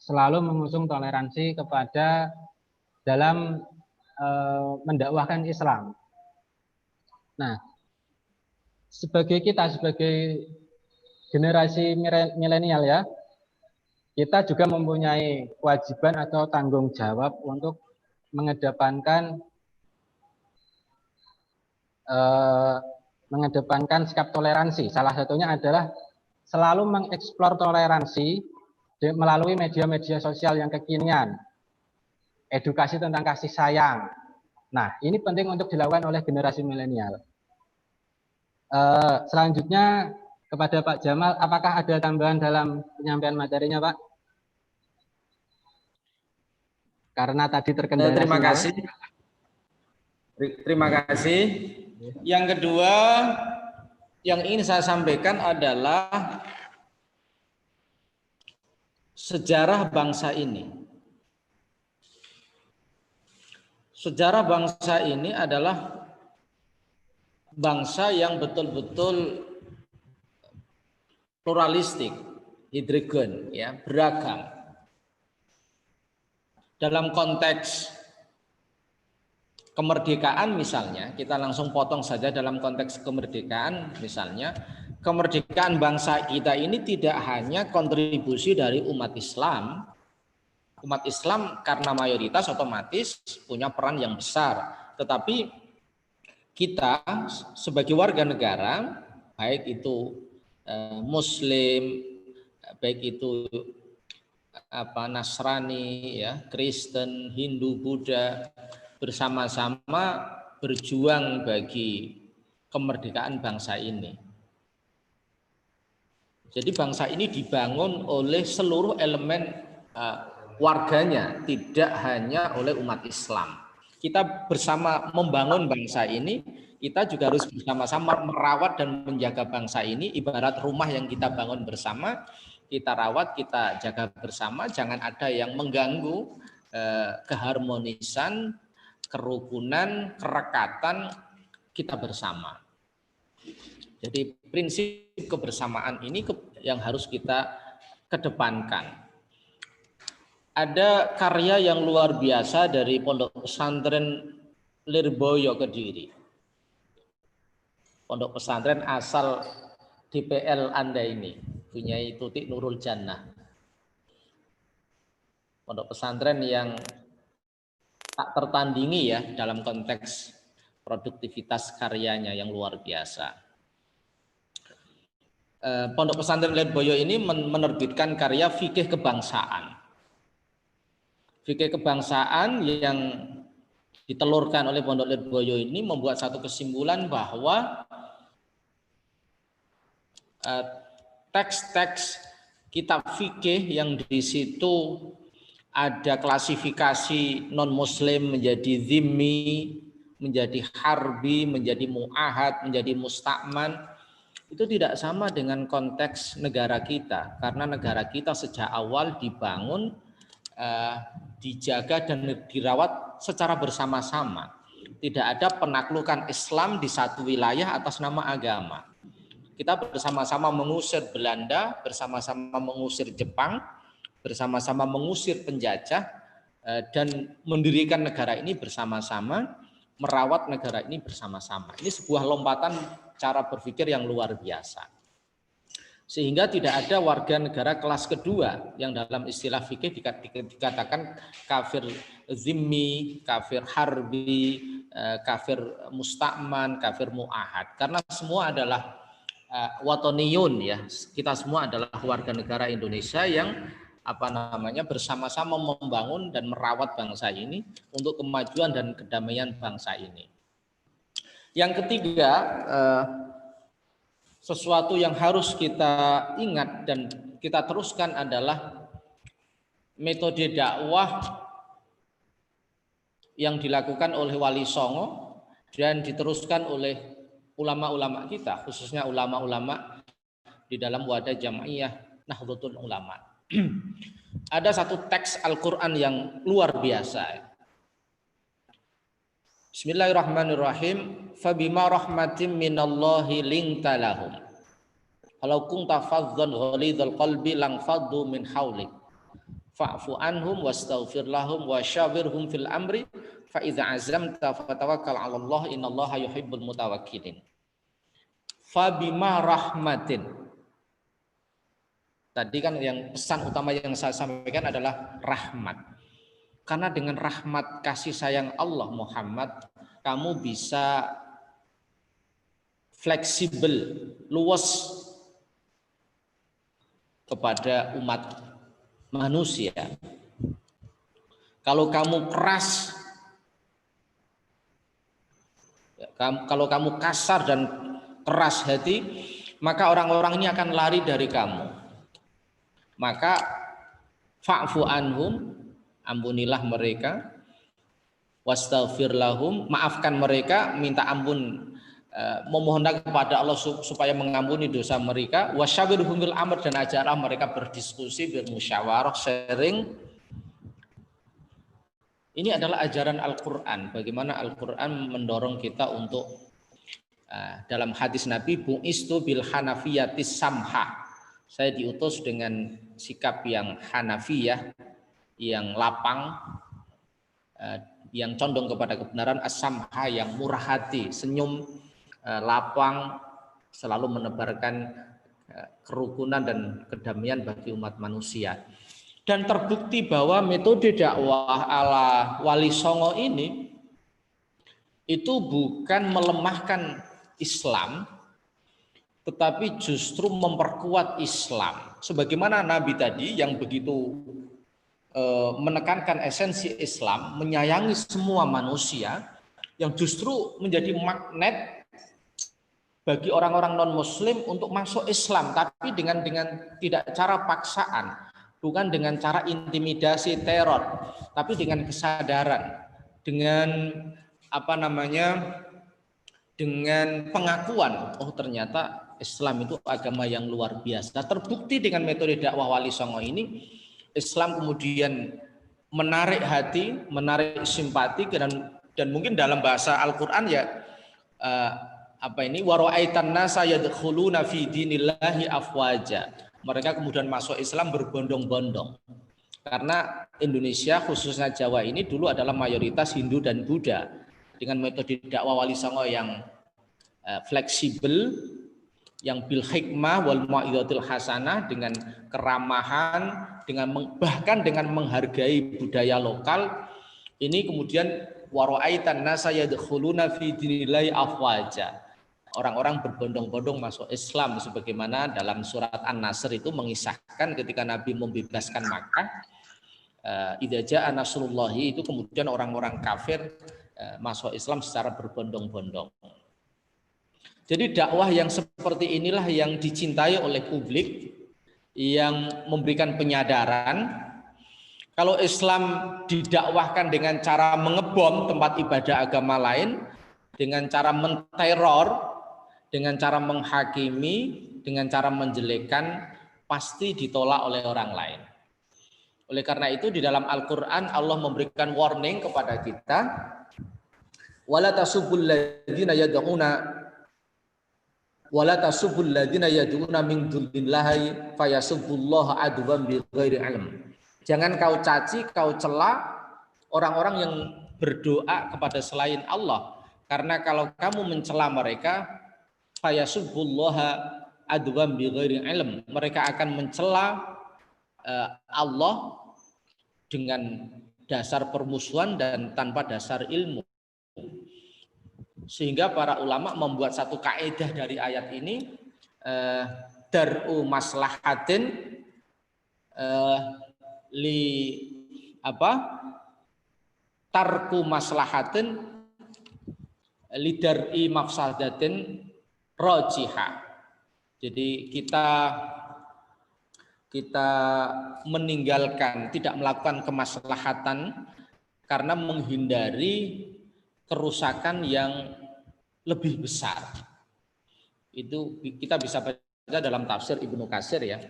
selalu mengusung toleransi kepada dalam mendakwahkan Islam. Nah, sebagai generasi milenial ya, kita juga mempunyai kewajiban atau tanggung jawab untuk mengedepankan sikap toleransi. Salah satunya adalah selalu mengeksplor toleransi melalui media-media sosial yang kekinian, edukasi tentang kasih sayang. Nah, ini penting untuk dilakukan oleh generasi milenial. Selanjutnya kepada Pak Jamal, apakah ada tambahan dalam penyampaian materinya, Pak? Karena tadi terkendala. Terima kasih. Terima kasih. Yang kedua yang ingin saya sampaikan adalah sejarah bangsa ini. Sejarah bangsa ini adalah bangsa yang betul-betul pluralistik, heterogen, ya, beragam. Dalam konteks kemerdekaan misalnya, kita langsung potong saja dalam konteks kemerdekaan misalnya, kemerdekaan bangsa kita ini tidak hanya kontribusi dari umat Islam. Umat Islam karena mayoritas otomatis punya peran yang besar, tetapi kita sebagai warga negara, baik itu Muslim, baik itu Nasrani, ya, Kristen, Hindu, Buddha, bersama-sama berjuang bagi kemerdekaan bangsa ini. Jadi bangsa ini dibangun oleh seluruh elemen warganya, tidak hanya oleh umat Islam. Kita bersama membangun bangsa ini, kita juga harus bersama-sama merawat dan menjaga bangsa ini, ibarat rumah yang kita bangun bersama, kita rawat, kita jaga bersama, jangan ada yang mengganggu keharmonisan, kerukunan, kerekatan kita bersama. Jadi prinsip kebersamaan ini yang harus kita kedepankan. Ada karya yang luar biasa dari Pondok Pesantren Lirboyo Kediri. Pondok pesantren asal DPL Anda ini, punya Tutik Nurul Jannah. Pondok pesantren yang tak tertandingi, ya, dalam konteks produktivitas karyanya yang luar biasa. Pondok pesantren Lirboyo ini menerbitkan karya fikih kebangsaan. Fikih kebangsaan yang ditelurkan oleh Pondok Lirboyo ini membuat satu kesimpulan bahwa teks-teks kitab fikih yang di situ ada klasifikasi non-muslim menjadi dhimmi, menjadi harbi, menjadi mu'ahad, menjadi musta'man, itu tidak sama dengan konteks negara kita, karena negara kita sejak awal dibangun, dijaga dan dirawat secara bersama-sama. Tidak ada penaklukan Islam di satu wilayah atas nama agama. Kita bersama-sama mengusir Belanda, bersama-sama mengusir Jepang, bersama-sama mengusir penjajah, dan mendirikan negara ini bersama-sama, merawat negara ini bersama-sama. Ini sebuah lompatan cara berpikir yang luar biasa. Sehingga tidak ada warga negara kelas kedua yang dalam istilah fikih dikatakan kafir zimmi, kafir harbi, kafir musta'man, kafir mu'ahad. Karena semua adalah watoniyun, ya. Kita semua adalah warga negara Indonesia yang bersama-sama membangun dan merawat bangsa ini untuk kemajuan dan kedamaian bangsa ini. Yang ketiga, sesuatu yang harus kita ingat dan kita teruskan adalah metode dakwah yang dilakukan oleh Wali Songo dan diteruskan oleh ulama-ulama kita, khususnya ulama-ulama di dalam wadah Jam'iyah Nahdlatul Ulama. Ada satu teks Al-Quran yang luar biasa. Bismillahirrahmanirrahim. Fabima rahmatin minallahi linta lahum. Walau kunta fadhdhan ghalidhal qalbi lang faddu min haulik. Fa'fu anhum wastaghfir lahum wasyawirhum fil amri fa idza azamta fatawakkal 'ala Allah innallaha yuhibbul mutawakkilin. Fabima rahmatin. Tadi kan yang pesan utama yang saya sampaikan adalah rahmat. Karena dengan rahmat kasih sayang Allah Muhammad, kamu bisa fleksibel, luas kepada umat manusia. Kalau kamu keras, kalau kamu kasar dan keras hati, maka orang-orang ini akan lari dari kamu. Maka fa'fu anhum, ampunilah mereka, wastaghfir lahum, maafkan mereka, minta ampun, memohonlah kepada Allah supaya mengampuni dosa mereka, wasyawirhum fil amr, dan ajarlah mereka berdiskusi, bermusyawarah, sharing. Ini adalah ajaran Al-Quran, bagaimana Al-Quran mendorong kita untuk dalam hadis Nabi, bu'istu bil hanafiyatis samha, Saya diutus dengan sikap yang Hanafiyah, yang lapang, yang condong kepada kebenaran, as-samha, yang murah hati, senyum, lapang, selalu menebarkan kerukunan dan kedamaian bagi umat manusia. Dan terbukti bahwa metode dakwah ala Wali Songo ini itu bukan melemahkan Islam, tetapi justru memperkuat Islam. Sebagaimana Nabi tadi yang begitu menekankan esensi Islam, menyayangi semua manusia, yang justru menjadi magnet bagi orang-orang non-Muslim untuk masuk Islam, tapi dengan tidak cara paksaan, bukan dengan cara intimidasi, teror, tapi dengan kesadaran, dengan dengan pengakuan, oh ternyata Islam itu agama yang luar biasa. Terbukti dengan metode dakwah Wali Songo ini, Islam kemudian menarik hati, menarik simpati, dan mungkin dalam bahasa Al-Quran ya wa ra'aitan nasa yadkhuluna fi dinillahi afwaja. Mereka kemudian masuk Islam berbondong-bondong. Karena Indonesia khususnya Jawa ini dulu adalah mayoritas Hindu dan Buddha. Dengan metode dakwah Wali Songo yang fleksibel, yang bil hikmah wal mau'izatil hasanah, dengan keramahan, bahkan dengan menghargai budaya lokal, ini kemudian wa ra'aitan nasa yadkhuluna fi dinillahi afwaja. Orang-orang berbondong-bondong masuk Islam, sebagaimana dalam surat An-Nasr itu mengisahkan ketika Nabi membebaskan Makkah, idza jaa nasrullahi, itu kemudian orang-orang kafir masuk Islam secara berbondong-bondong. Jadi dakwah yang seperti inilah yang dicintai oleh publik, yang memberikan penyadaran. Kalau Islam didakwahkan dengan cara mengebom tempat ibadah agama lain, dengan cara menteror, dengan cara menghakimi, dengan cara menjelekkan, pasti ditolak oleh orang lain. Oleh karena itu di dalam Al-Quran Allah memberikan warning kepada kita, wala tasubul ladzina yad'una min dunillahi fayasubbullaha adwan bighairi ilm. Jangan kau caci, kau cela orang-orang yang berdoa kepada selain Allah, karena kalau kamu mencela mereka, fayasubbullaha adwan bighairi ilm, mereka akan mencela Allah dengan dasar permusuhan dan tanpa dasar ilmu. Sehingga para ulama membuat satu kaidah dari ayat ini, dar'u maslahatin tarku maslahatin lidar'i mafsadatin rajihah. Jadi kita meninggalkan, tidak melakukan kemaslahatan karena menghindari kerusakan yang lebih besar. Itu kita bisa baca dalam tafsir Ibnu Katsir ya.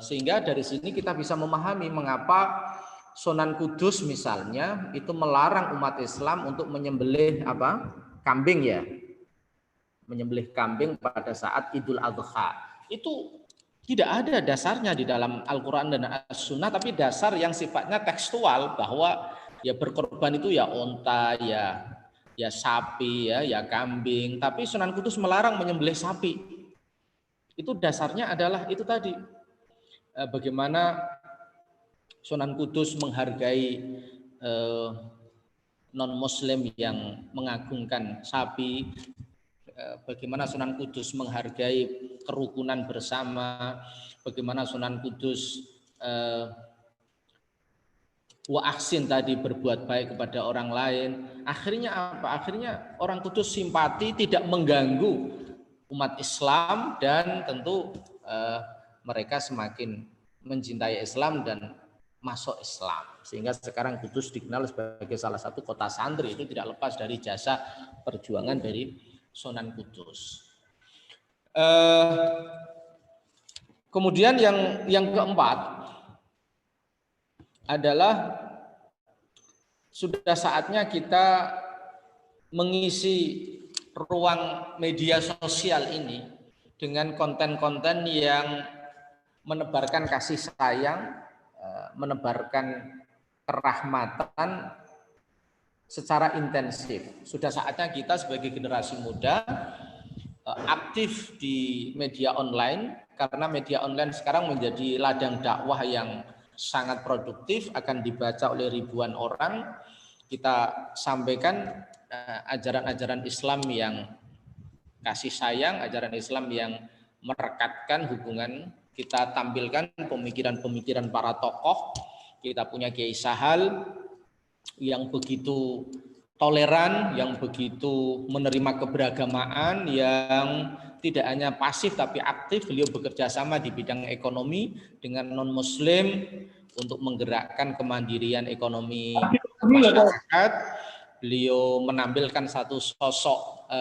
Sehingga dari sini kita bisa memahami mengapa Sunan Kudus misalnya itu melarang umat Islam untuk menyembelih kambing ya. Menyembelih kambing pada saat Idul Adha. Itu tidak ada dasarnya di dalam Al-Quran dan As-Sunnah, tapi dasar yang sifatnya tekstual, bahwa ya berkorban itu ya onta, ya sapi, ya kambing. Tapi Sunan Kudus melarang menyembelih sapi. Itu dasarnya adalah itu tadi. Bagaimana Sunan Kudus menghargai non-Muslim yang mengagungkan sapi. Bagaimana Sunan Kudus menghargai kerukunan bersama. Bagaimana Sunan Kudus wa ahsin tadi, berbuat baik kepada orang lain. Akhirnya apa? Akhirnya orang Kudus simpati, tidak mengganggu umat Islam, dan tentu mereka semakin mencintai Islam dan masuk Islam. Sehingga sekarang Kudus dikenal sebagai salah satu kota santri. Itu tidak lepas dari jasa perjuangan dari Sunan Kudus. Kemudian yang keempat adalah sudah saatnya kita mengisi ruang media sosial ini dengan konten-konten yang menebarkan kasih sayang, menebarkan kerahmatan secara intensif. Sudah saatnya kita sebagai generasi muda aktif di media online, karena media online sekarang menjadi ladang dakwah yang sangat produktif, akan dibaca oleh ribuan orang. Kita sampaikan ajaran-ajaran Islam yang kasih sayang, ajaran Islam yang merekatkan hubungan. Kita tampilkan pemikiran-pemikiran para tokoh. Kita punya Kiai Sahal yang begitu toleran, yang begitu menerima keberagamaan, yang tidak hanya pasif tapi aktif. Beliau bekerja sama di bidang ekonomi dengan non-muslim untuk menggerakkan kemandirian ekonomi masyarakat. Beliau menampilkan satu sosok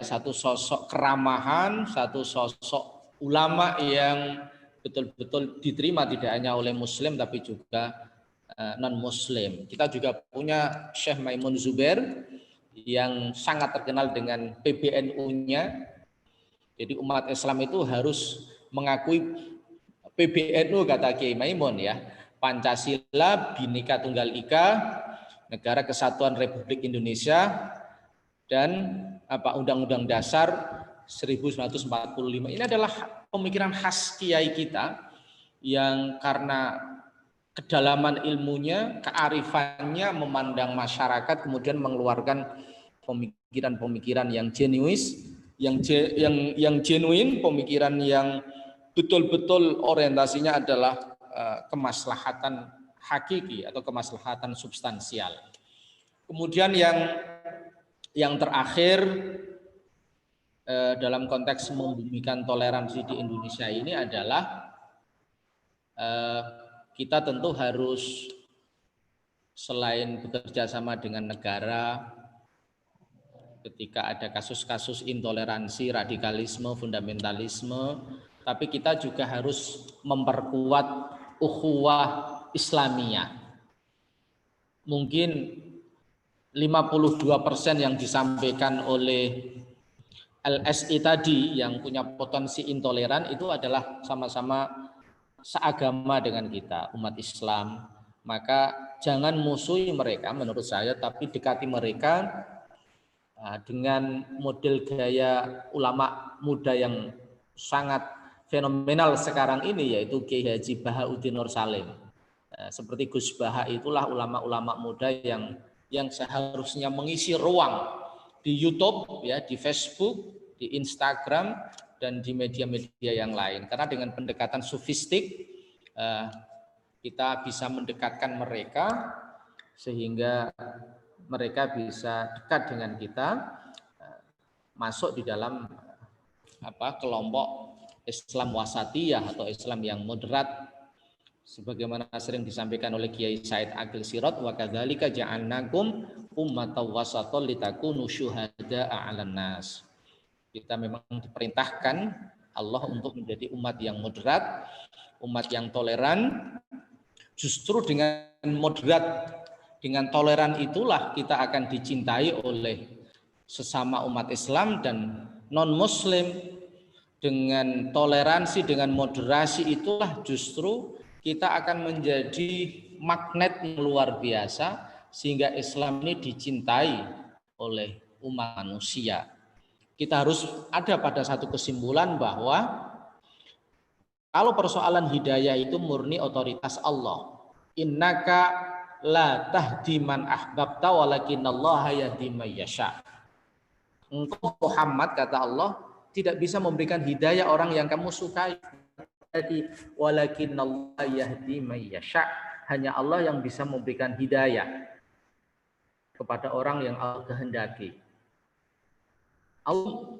satu sosok keramahan, satu sosok ulama yang betul-betul diterima tidak hanya oleh muslim tapi juga non-muslim. Kita juga punya Syekh Maimun Zubair yang sangat terkenal dengan PBNU-nya. Jadi umat Islam itu harus mengakui PBNU, kata Kiai Maimun ya. Pancasila, Bhinneka Tunggal Ika, Negara Kesatuan Republik Indonesia, dan Undang-Undang Dasar 1945. Ini adalah pemikiran khas kiai kita yang karena kedalaman ilmunya, kearifannya memandang masyarakat, kemudian mengeluarkan pemikiran-pemikiran yang genuine, pemikiran yang betul-betul orientasinya adalah kemaslahatan hakiki atau kemaslahatan substansial. Kemudian yang terakhir dalam konteks membumikan toleransi di Indonesia ini adalah kita tentu harus selain bekerja sama dengan negara ketika ada kasus-kasus intoleransi, radikalisme, fundamentalisme, tapi kita juga harus memperkuat ukhuwah Islamiyah. Mungkin 52% yang disampaikan oleh LSI tadi yang punya potensi intoleran itu adalah sama-sama seagama dengan kita, umat Islam. Maka jangan musuhi mereka menurut saya, tapi dekati mereka dengan model gaya ulama muda yang sangat fenomenal sekarang ini, yaitu Kiai Haji Bahauddin Nur Salim. Seperti Gus Baha itulah ulama-ulama muda yang seharusnya mengisi ruang di YouTube, ya, di Facebook, di Instagram, dan di media-media yang lain. Karena dengan pendekatan sofistik kita bisa mendekatkan mereka sehingga mereka bisa dekat dengan kita, masuk di dalam kelompok Islam wasatiyah atau Islam yang moderat, sebagaimana sering disampaikan oleh Kiai Said Agil Sirot, wa kadzalika ja'alnakum ummatan wasatan litakunu syuhada'a 'alan nas. Kita memang diperintahkan Allah untuk menjadi umat yang moderat, umat yang toleran. Justru dengan moderat, dengan toleran itulah kita akan dicintai oleh sesama umat Islam dan non-muslim. Dengan toleransi, dengan moderasi itulah justru kita akan menjadi magnet yang luar biasa sehingga Islam ini dicintai oleh umat manusia. Kita harus ada pada satu kesimpulan bahwa kalau persoalan hidayah itu murni otoritas Allah. Innaka la tahdi man ahbabta walakinallaha yahdi may yasha. Engkau Muhammad, kata Allah, tidak bisa memberikan hidayah orang yang kamu sukai. Jadi walakinallaha yahdi may yasha. Hanya Allah yang bisa memberikan hidayah kepada orang yang Allah kehendaki.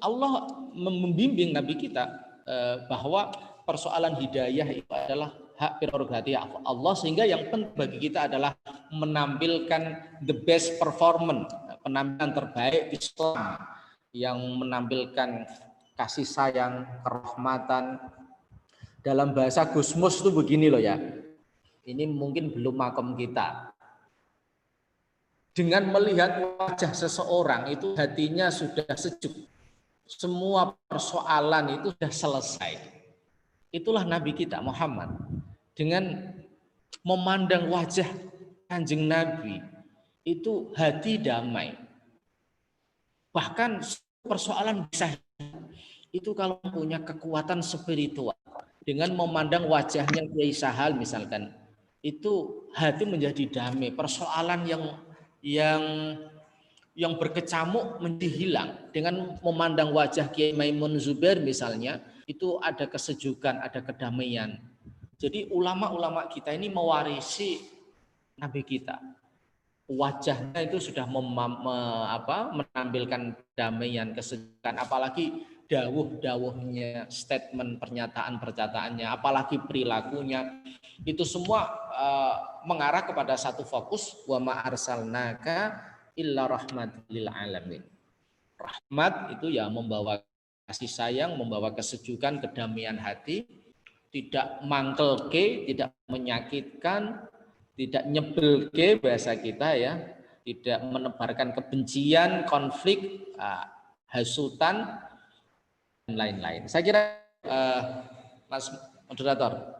Allah membimbing Nabi kita bahwa persoalan hidayah itu adalah hak prerogatif Allah, sehingga yang penting bagi kita adalah menampilkan the best performance, penampilan terbaik Islam yang menampilkan kasih sayang, kerahmatan. Dalam bahasa Gusmus itu begini loh ya, ini mungkin belum makom kita. Dengan melihat wajah seseorang itu hatinya sudah sejuk. Semua persoalan itu sudah selesai. Itulah Nabi kita Muhammad. Dengan memandang wajah Kanjeng Nabi itu hati damai. Bahkan persoalan bisa itu kalau punya kekuatan spiritual, dengan memandang wajahnya Kiai Sahal misalkan, itu hati menjadi damai. Persoalan yang yang berkecamuk menjadi hilang. Dengan memandang wajah Kiai Maimun Zubair misalnya, itu ada kesejukan, ada kedamaian. Jadi ulama-ulama kita ini mewarisi Nabi kita. Wajahnya itu sudah menampilkan damaian, kesejukan, apalagi dawuh-dawuhnya, statement pernyataan-pernyataannya, apalagi perilakunya, itu semua mengarah kepada satu fokus, wa ma arsalnaka illa rahmatil lil alamin. Rahmat itu ya membawa kasih sayang, membawa kesejukan, kedamaian hati, tidak mangkelke, tidak menyakitkan, tidak nyebelke bahasa kita ya, tidak menebarkan kebencian, konflik, hasutan dan lain-lain. Saya kira Mas moderator.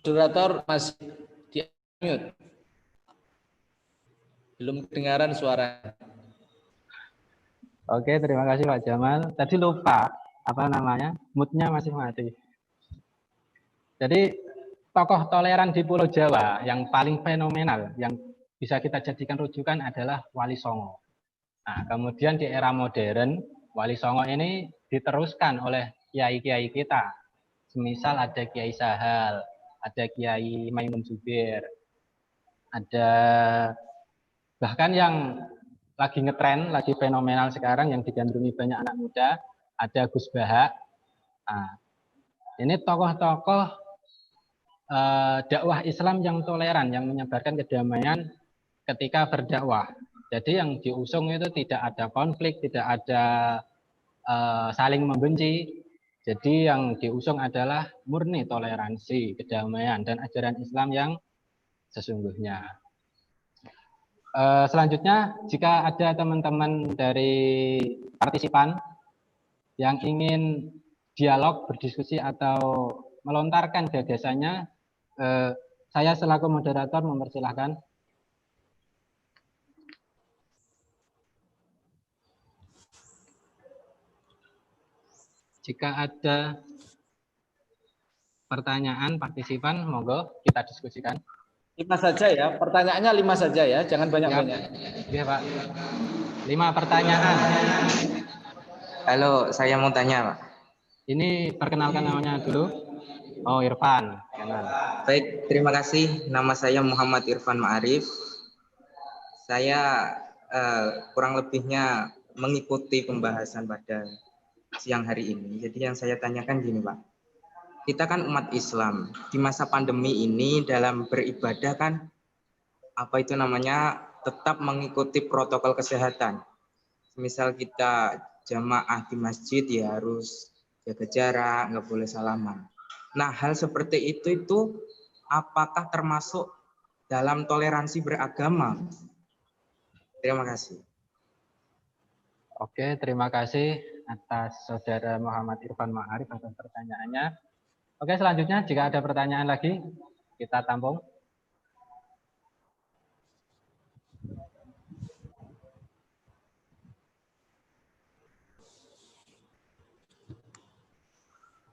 Moderator masih di mute. Belum kedengaran suara. Oke, terima kasih Pak Jamal. Tadi lupa apa namanya, moodnya masih mati. Jadi tokoh toleran di Pulau Jawa yang paling fenomenal, yang bisa kita jadikan rujukan adalah Wali Songo. Nah, kemudian di era modern, Wali Songo ini diteruskan oleh kiai-kiai kita. Semisal ada Kiai Sahal, ada Kiai Maimun Zubir, ada bahkan yang lagi ngetren, lagi fenomenal sekarang yang digandrungi banyak anak muda, ada Gus Baha. Nah, ini tokoh-tokoh dakwah Islam yang toleran, yang menyebarkan kedamaian ketika berdakwah. Jadi yang diusung itu tidak ada konflik, tidak ada saling membenci. Jadi yang diusung adalah murni toleransi, kedamaian, dan ajaran Islam yang sesungguhnya. Selanjutnya, jika ada teman-teman dari partisipan yang ingin dialog, berdiskusi, atau melontarkan gagasannya, saya selaku moderator mempersilahkan. Jika ada pertanyaan partisipan, monggo kita diskusikan. 5 saja ya, pertanyaannya 5 saja ya, jangan banyak-banyak. Iya Pak, 5 pertanyaan. Halo, saya mau tanya Pak. Ini perkenalkan namanya dulu. Oh, Irfan. Kenal. Baik, terima kasih. Nama saya Muhammad Irfan Ma'arif. Saya kurang lebihnya mengikuti pembahasan pada siang hari ini. Jadi yang saya tanyakan gini Pak. Kita kan umat Islam. Di masa pandemi ini dalam beribadah kan apa itu namanya tetap mengikuti protokol kesehatan. Misal kita jamaah di masjid ya harus jaga jarak, nggak boleh salaman. Nah, hal seperti itu apakah termasuk dalam toleransi beragama? Terima kasih. Oke, terima kasih atas Saudara Muhammad Irfan Ma'arif atas pertanyaannya. Oke, selanjutnya jika ada pertanyaan lagi, kita tampung.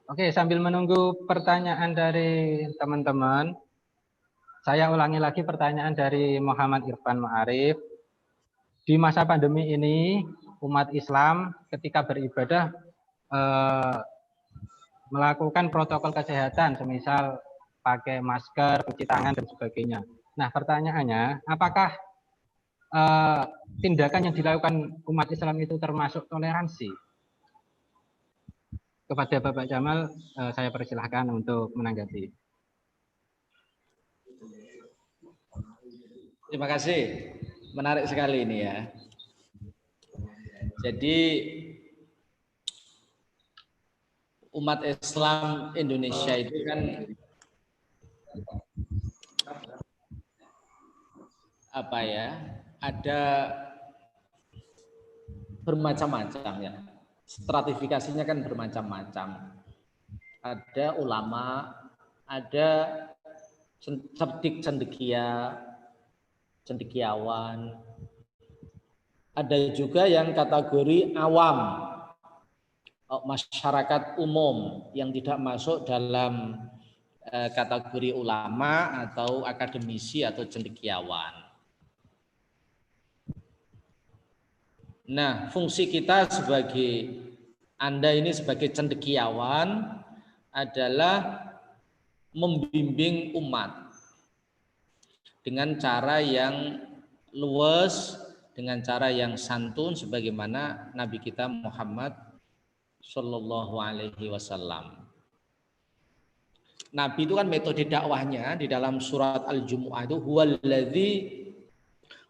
Oke, sambil menunggu pertanyaan dari teman-teman, saya ulangi lagi pertanyaan dari Muhammad Irfan Ma'arif. Di masa pandemi ini, umat Islam ketika beribadah melakukan protokol kesehatan, semisal pakai masker, cuci tangan, dan sebagainya. Nah, pertanyaannya, apakah tindakan yang dilakukan umat Islam itu termasuk toleransi? Kepada Bapak Jamal, saya persilahkan untuk menanggapi. Terima kasih, menarik sekali ini ya. Jadi umat Islam Indonesia itu kan apa ya, ada bermacam-macam ya. Stratifikasinya kan bermacam-macam. Ada ulama, ada cendekiawan, ada juga yang kategori awam, masyarakat umum yang tidak masuk dalam kategori ulama atau akademisi atau cendekiawan. Nah, fungsi kita sebagai Anda ini sebagai cendekiawan adalah membimbing umat dengan cara yang luas, dengan cara yang santun sebagaimana Nabi kita Muhammad Shallallahu Alaihi Wasallam. Nabi itu kan metode dakwahnya di dalam surat Al-Jumu'ah itu huwallazi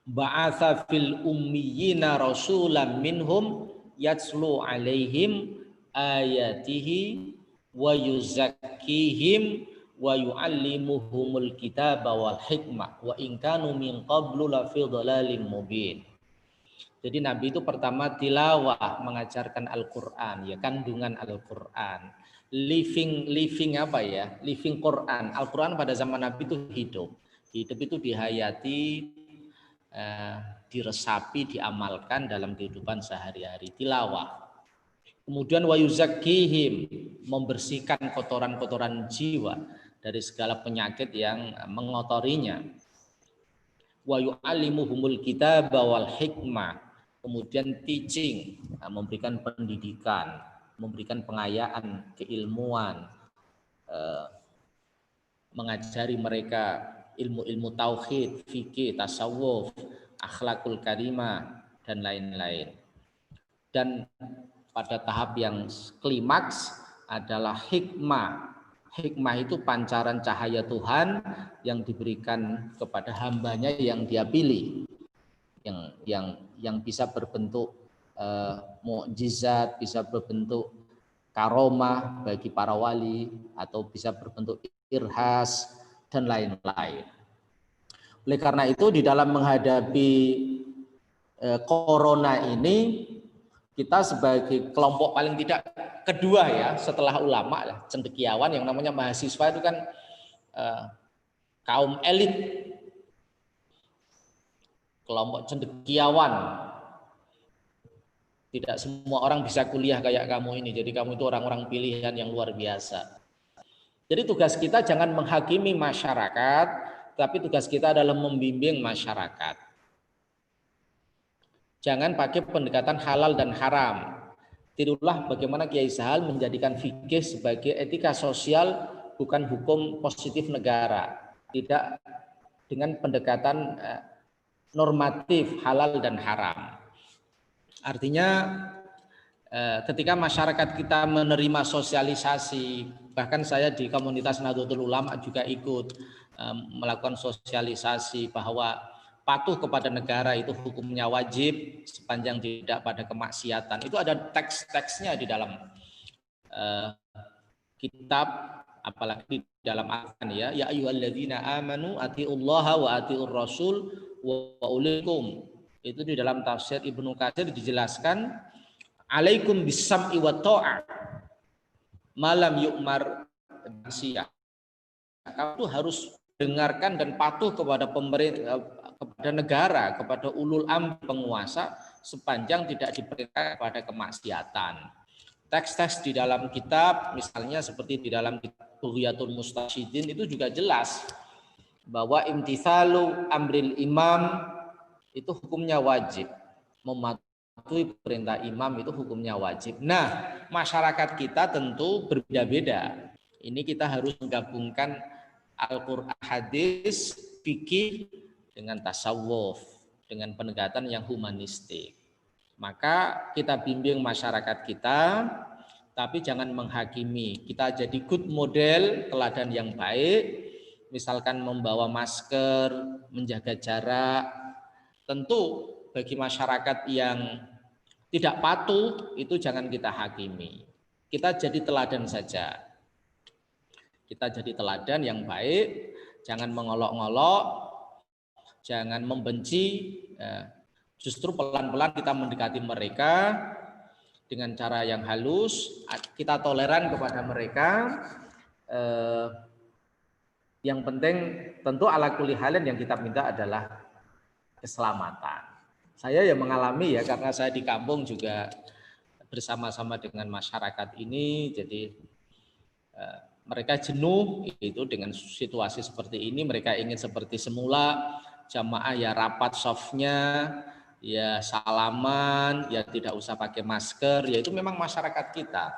ba'atsa fil ummiyina rasulan minhum yatslu alaihim ayatihi wa yuzakkihim wa yu'allimuhumul kitaba wal hikmah wa in kanu min qablu la fi dhalalin mubin. Jadi Nabi itu pertama tilawah, mengajarkan Al-Qur'an, ya kandungan Al-Qur'an. Living apa ya? Living Quran. Al-Qur'an pada zaman Nabi itu hidup. Hidup itu dihayati, diresapi, diamalkan dalam kehidupan sehari-hari, tilawah. Kemudian wa yuzakkihim, membersihkan kotoran-kotoran jiwa dari segala penyakit yang mengotorinya. Wa yu'allimuhumul kitaba wal hikmah, kemudian teaching, memberikan pendidikan, memberikan pengayaan, keilmuan, mengajari mereka ilmu-ilmu tauhid, fikih, tasawuf, akhlakul karimah, dan lain-lain. Dan pada tahap yang klimaks adalah hikmah. Hikmah itu pancaran cahaya Tuhan yang diberikan kepada hambanya yang dia pilih, yang bisa berbentuk mukjizat, bisa berbentuk karomah bagi para wali, atau bisa berbentuk irhas, dan lain-lain. Oleh karena itu di dalam menghadapi corona ini, kita sebagai kelompok paling tidak kedua ya setelah ulama, cendekiawan, yang namanya mahasiswa itu kan kaum elit, kelompok cendekiawan. Tidak semua orang bisa kuliah kayak kamu ini, jadi kamu itu orang-orang pilihan yang luar biasa. Jadi tugas kita jangan menghakimi masyarakat, tapi tugas kita adalah membimbing masyarakat. Jangan pakai pendekatan halal dan haram. Tirulah bagaimana Kiai Sahal menjadikan fikih sebagai etika sosial, bukan hukum positif negara. Tidak dengan pendekatan normatif halal dan haram. Artinya ketika masyarakat kita menerima sosialisasi, bahkan saya di komunitas Nahdlatul Ulama juga ikut melakukan sosialisasi bahwa patuh kepada negara itu hukumnya wajib sepanjang tidak pada kemaksiatan. Itu ada teks-teksnya di dalam kitab, apalagi di dalam Al-Qur'an ya. Ya ayyuhalladzina amanu atiullaha wa atiur rasul wa ulikum. Itu di dalam tafsir Ibnu Katsir dijelaskan, alaikum bisam'i wa ta'ah malam yu'mar maksiyah. Kamu harus dengarkan dan patuh kepada pemerintah, kepada negara, kepada ulul amri penguasa sepanjang tidak diperintah kepada kemaksiatan. Teks-teks di dalam kitab, misalnya seperti di dalam kitab Bughyatul Mustasyidin, itu juga jelas bahwa imtithalu amril imam itu hukumnya wajib. Mematuhi perintah imam itu hukumnya wajib. Nah, masyarakat kita tentu berbeda-beda. Ini kita harus menggabungkan Al-Quran, hadis, fikih dengan tasawuf, dengan pendekatan yang humanistik. Maka kita bimbing masyarakat kita, tapi jangan menghakimi. Kita jadi good model, teladan yang baik, misalkan membawa masker, menjaga jarak. Tentu bagi masyarakat yang tidak patuh itu jangan kita hakimi. Kita jadi teladan saja. Kita jadi teladan yang baik, jangan mengolok-ngolok, jangan membenci. Justru pelan-pelan kita mendekati mereka dengan cara yang halus, kita toleran kepada mereka. Yang penting tentu ala kulli halin yang kita minta adalah keselamatan. Saya ya mengalami ya, karena saya di kampung juga bersama-sama dengan masyarakat ini, jadi mereka jenuh itu dengan situasi seperti ini. Mereka ingin seperti semula, jamaah ya rapat softnya, ya salaman, ya tidak usah pakai masker. Ya itu memang masyarakat kita.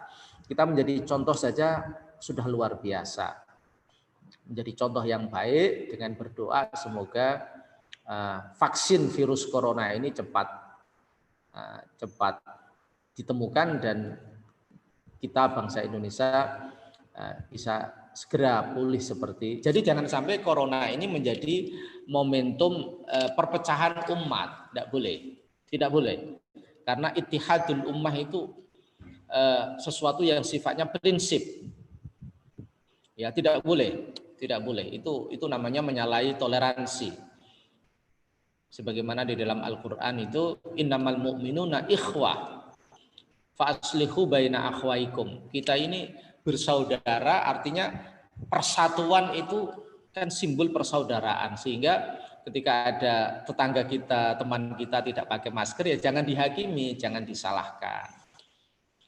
Kita menjadi contoh saja sudah luar biasa. Menjadi contoh yang baik dengan berdoa semoga vaksin virus corona ini cepat ditemukan dan kita bangsa Indonesia bisa segera pulih seperti. Jadi jangan sampai corona ini menjadi momentum perpecahan umat, tidak boleh. Karena ittihadul ummah itu sesuatu yang sifatnya prinsip. Ya, tidak boleh. Itu namanya menyalahi toleransi. Sebagaimana di dalam Al-Qur'an itu innamal mu'minuna ikhwah fa aslihu baina akhwaikum. Kita ini bersaudara, artinya persatuan itu kan simbol persaudaraan, sehingga ketika ada tetangga kita, teman kita tidak pakai masker ya jangan dihakimi, jangan disalahkan.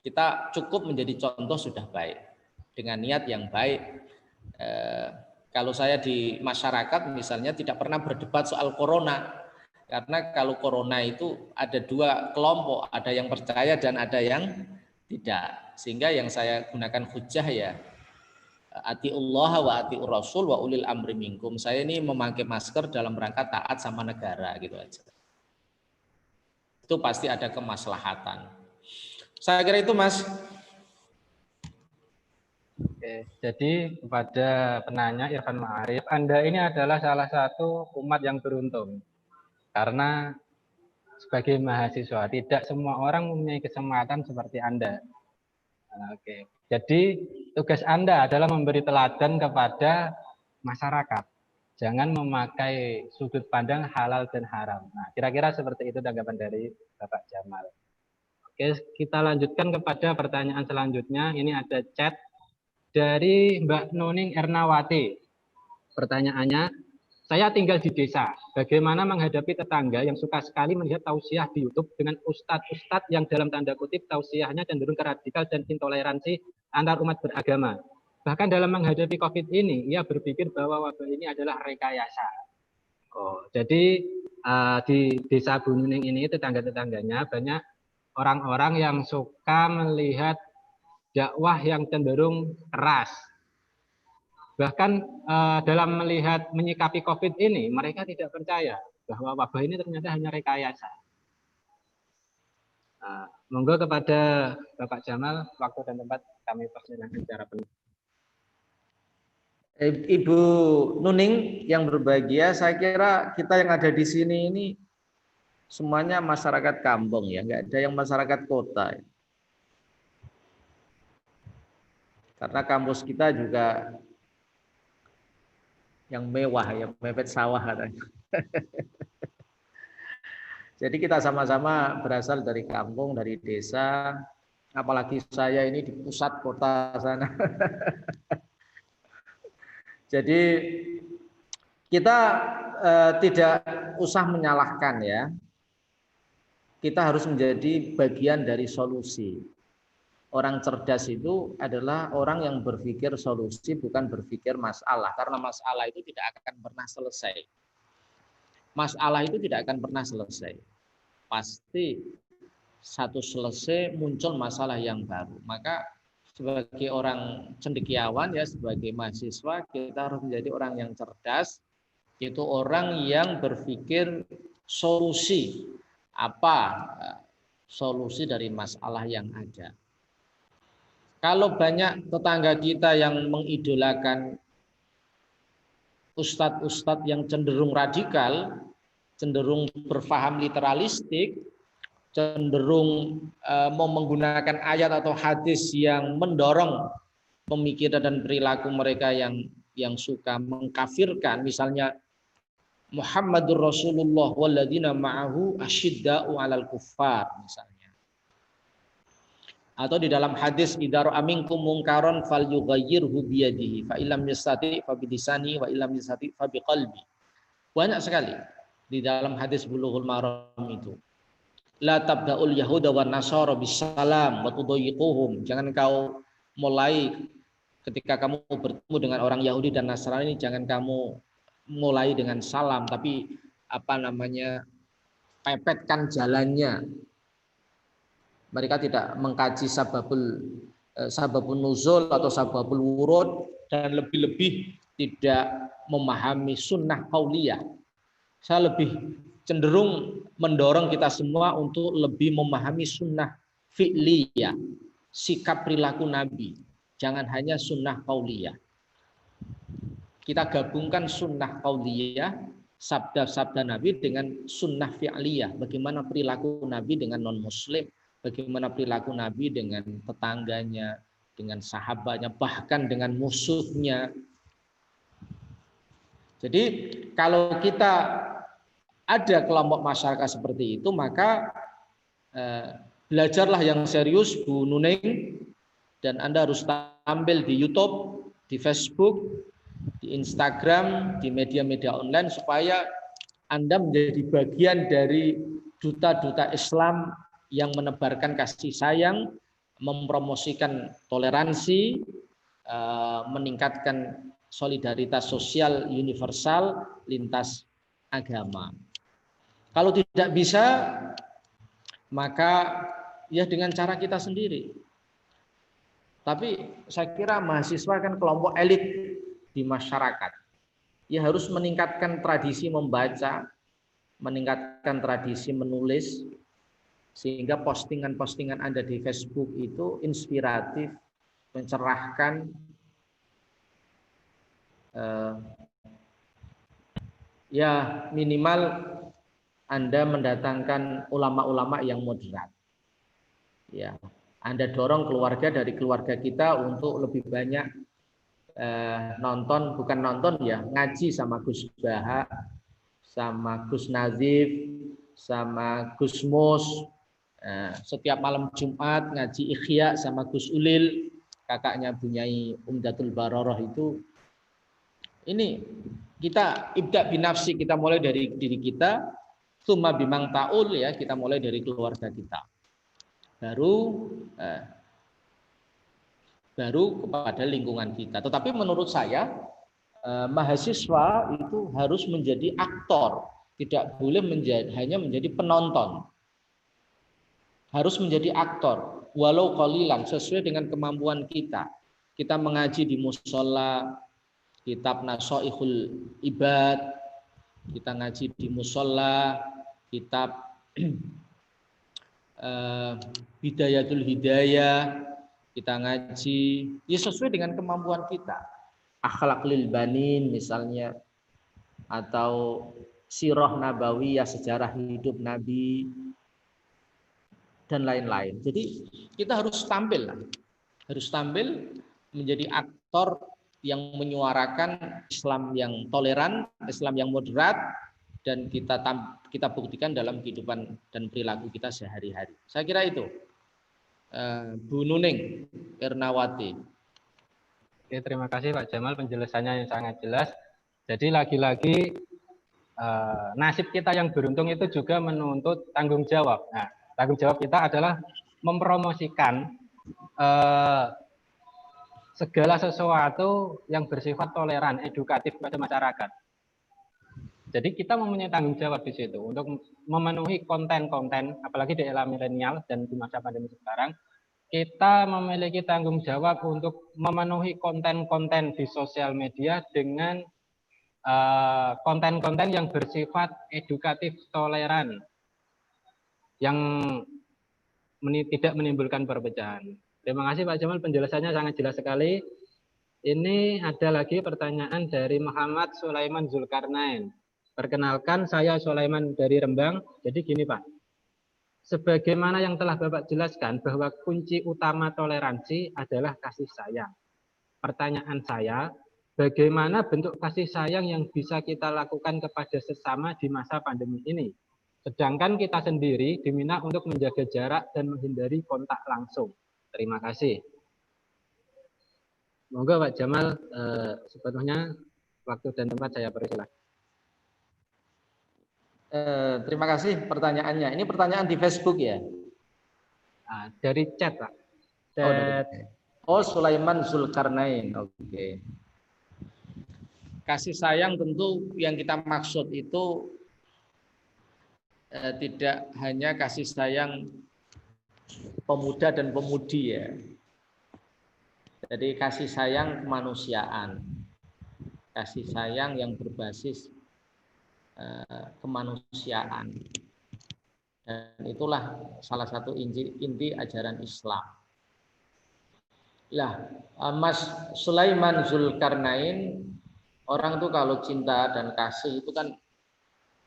Kita cukup menjadi contoh sudah baik dengan niat yang baik. Kalau saya di masyarakat misalnya tidak pernah berdebat soal corona. Karena kalau corona itu ada dua kelompok, ada yang percaya dan ada yang tidak. Sehingga yang saya gunakan hujah ya, atiullah wa atiur rasul wa ulil amri minkum. Saya ini memakai masker dalam rangka taat sama negara gitu aja. Itu pasti ada kemaslahatan. Saya kira itu, Mas. Oke, jadi kepada penanya Irfan Ma'arif, Anda ini adalah salah satu umat yang beruntung. Karena sebagai mahasiswa tidak semua orang mempunyai kesempatan seperti Anda. Oke. Jadi tugas Anda adalah memberi teladan kepada masyarakat. Jangan memakai sudut pandang halal dan haram. Nah, kira-kira seperti itu tanggapan dari Bapak Jamal. Oke, kita lanjutkan kepada pertanyaan selanjutnya. Ini ada chat dari Mbak Nuning Ernawati. Pertanyaannya, saya tinggal di desa. Bagaimana menghadapi tetangga yang suka sekali melihat tausiah di YouTube dengan ustadz-ustadz yang dalam tanda kutip tausiahnya cenderung ke radikal dan intoleransi antar umat beragama. Bahkan dalam menghadapi COVID ini, ia berpikir bahwa wabah ini adalah rekayasa. Jadi di desa Bu Nuning ini tetangga-tetangganya banyak orang-orang yang suka melihat dakwah yang cenderung keras. Bahkan dalam melihat menyikapi COVID ini, mereka tidak percaya bahwa wabah ini ternyata hanya rekayasa. Monggo kepada Bapak Jamal, waktu dan tempat kami persilahkan secara penuh. Ibu Nuning yang berbahagia, saya kira kita yang ada di sini ini semuanya masyarakat kampung ya, nggak ada yang masyarakat kota. Karena kampus kita juga yang mewah ya, mepet sawah katanya. Jadi kita sama-sama berasal dari kampung, dari desa, apalagi saya ini di pusat kota sana. Jadi kita tidak usah menyalahkan ya. Kita harus menjadi bagian dari solusi. Orang cerdas itu adalah orang yang berpikir solusi, bukan berpikir masalah. Karena masalah itu tidak akan pernah selesai. Masalah itu tidak akan pernah selesai. Pasti satu selesai muncul masalah yang baru. Maka sebagai orang cendekiawan ya, sebagai mahasiswa kita harus menjadi orang yang cerdas. Itu orang yang berpikir solusi. Apa solusi dari masalah yang ada. Kalau banyak tetangga kita yang mengidolakan ustadz-ustadz yang cenderung radikal, cenderung berfaham literalistik, cenderung mau menggunakan ayat atau hadis yang mendorong pemikiran dan perilaku mereka yang suka mengkafirkan, misalnya Muhammadur Rasulullah walladzina ma'ahu asyidda'u 'alal kuffar misalnya. Atau di dalam hadis idza ra'a minkum munkaron falyughayyirhu biyadihi fa illam yastati fa bilisani wa illam yastati fa biqalbi. Banyak sekali di dalam hadis Bulughul Maram itu. La tabda'ul yahuda wan nasara bisalam wa tudayyiquhum. Jangan kau mulai ketika kamu bertemu dengan orang Yahudi dan Nasrani, jangan kamu mulai dengan salam, tapi pepetkan jalannya. Mereka tidak mengkaji sababun nuzul atau sababul wurud, dan lebih-lebih tidak memahami sunnah qauliyah. Saya lebih cenderung mendorong kita semua untuk lebih memahami sunnah fi'liyah, sikap perilaku Nabi. Jangan hanya sunnah qauliyah. Kita gabungkan sunnah qauliyah, sabda-sabda Nabi dengan sunnah fi'liyah. Bagaimana perilaku Nabi dengan non-muslim, bagaimana perilaku Nabi dengan tetangganya, dengan sahabatnya, bahkan dengan musuhnya. Jadi kalau kita ada kelompok masyarakat seperti itu, maka belajarlah yang serius Bu Nuning, dan Anda harus tampil di YouTube, di Facebook, di Instagram, di media-media online, supaya Anda menjadi bagian dari duta-duta Islam yang menebarkan kasih sayang, mempromosikan toleransi, meningkatkan solidaritas sosial universal lintas agama. Kalau tidak bisa, maka ya dengan cara kita sendiri. Tapi saya kira mahasiswa kan kelompok elit di masyarakat. Ya harus meningkatkan tradisi membaca, meningkatkan tradisi menulis, sehingga postingan-postingan Anda di Facebook itu inspiratif, mencerahkan, ya minimal Anda mendatangkan ulama-ulama yang moderat. Ya, Anda dorong keluarga dari keluarga kita untuk lebih banyak ngaji sama Gus Baha, sama Gus Nazif, sama Gus Mus. Setiap malam Jumat ngaji Ikhya sama Gus Ulil, kakaknya Bunyai Umdatul Baroroh itu. Ini kita ibda binafsi, kita mulai dari diri kita, tsumma bimang ta'ul, ya, kita mulai dari keluarga kita. Baru kepada lingkungan kita. Tetapi menurut saya mahasiswa itu harus menjadi aktor, tidak boleh hanya menjadi penonton. Harus menjadi aktor, walau qalilan, sesuai dengan kemampuan kita. Kita mengaji di mushola, kitab Nasoihul Ibad, kita ngaji di mushola, kitab Bidayatul Hidayah, kita ngaji ya sesuai dengan kemampuan kita. Akhlak lil banin misalnya, atau sirah nabawiyah, sejarah hidup Nabi, dan lain-lain. Jadi kita harus tampil menjadi aktor yang menyuarakan Islam yang toleran, Islam yang moderat, dan kita buktikan dalam kehidupan dan perilaku kita sehari-hari. Saya kira itu, Bu Nuning Irnawati. Oke, terima kasih Pak Jamal, penjelasannya yang sangat jelas. Jadi lagi-lagi nasib kita yang beruntung itu juga menuntut tanggung jawab. Nah, tanggung jawab kita adalah mempromosikan segala sesuatu yang bersifat toleran, edukatif pada masyarakat. Jadi kita mempunyai tanggung jawab di situ untuk memenuhi konten-konten, apalagi di era milenial dan di masa pandemi sekarang, kita memiliki tanggung jawab untuk memenuhi konten-konten di sosial media dengan konten-konten yang bersifat edukatif, toleran, yang tidak menimbulkan perpecahan. Terima kasih Pak Jamal, penjelasannya sangat jelas sekali. Ini ada lagi pertanyaan dari Muhammad Sulaiman Zulkarnain. Perkenalkan, saya Sulaiman dari Rembang. Jadi gini Pak, Sebagaimana yang telah Bapak jelaskan bahwa kunci utama toleransi adalah kasih sayang. Pertanyaan saya, bagaimana bentuk kasih sayang yang bisa kita lakukan kepada sesama di masa pandemi ini? Sedangkan kita sendiri diminta untuk menjaga jarak dan menghindari kontak langsung. Terima kasih. Moga Pak Jamal sepenuhnya waktu dan tempat saya persilakan. Terima kasih pertanyaannya. Ini pertanyaan di Facebook ya? Dari chat, Pak. Chat. Oh, Sulaiman Zulkarnain. Oke. Kasih sayang tentu yang kita maksud itu tidak hanya kasih sayang pemuda dan pemudi ya. Jadi kasih sayang kemanusiaan. Kasih sayang yang berbasis kemanusiaan. Dan itulah salah satu inti ajaran Islam. Lah, Mas Sulaiman Zulkarnain, orang tuh kalau cinta dan kasih itu kan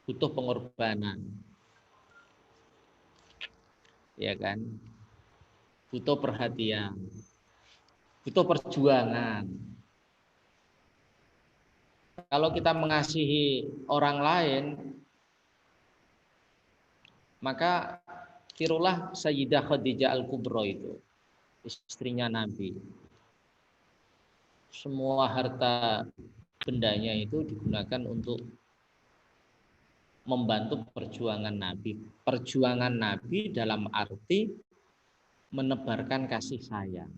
butuh pengorbanan. Ya kan? Butuh perhatian. Butuh perjuangan. Kalau kita mengasihi orang lain, maka tirulah Sayyidah Khadijah Al-Kubra itu, istrinya Nabi. Semua harta bendanya itu digunakan untuk membantu perjuangan Nabi. Perjuangan Nabi dalam arti menebarkan kasih sayang.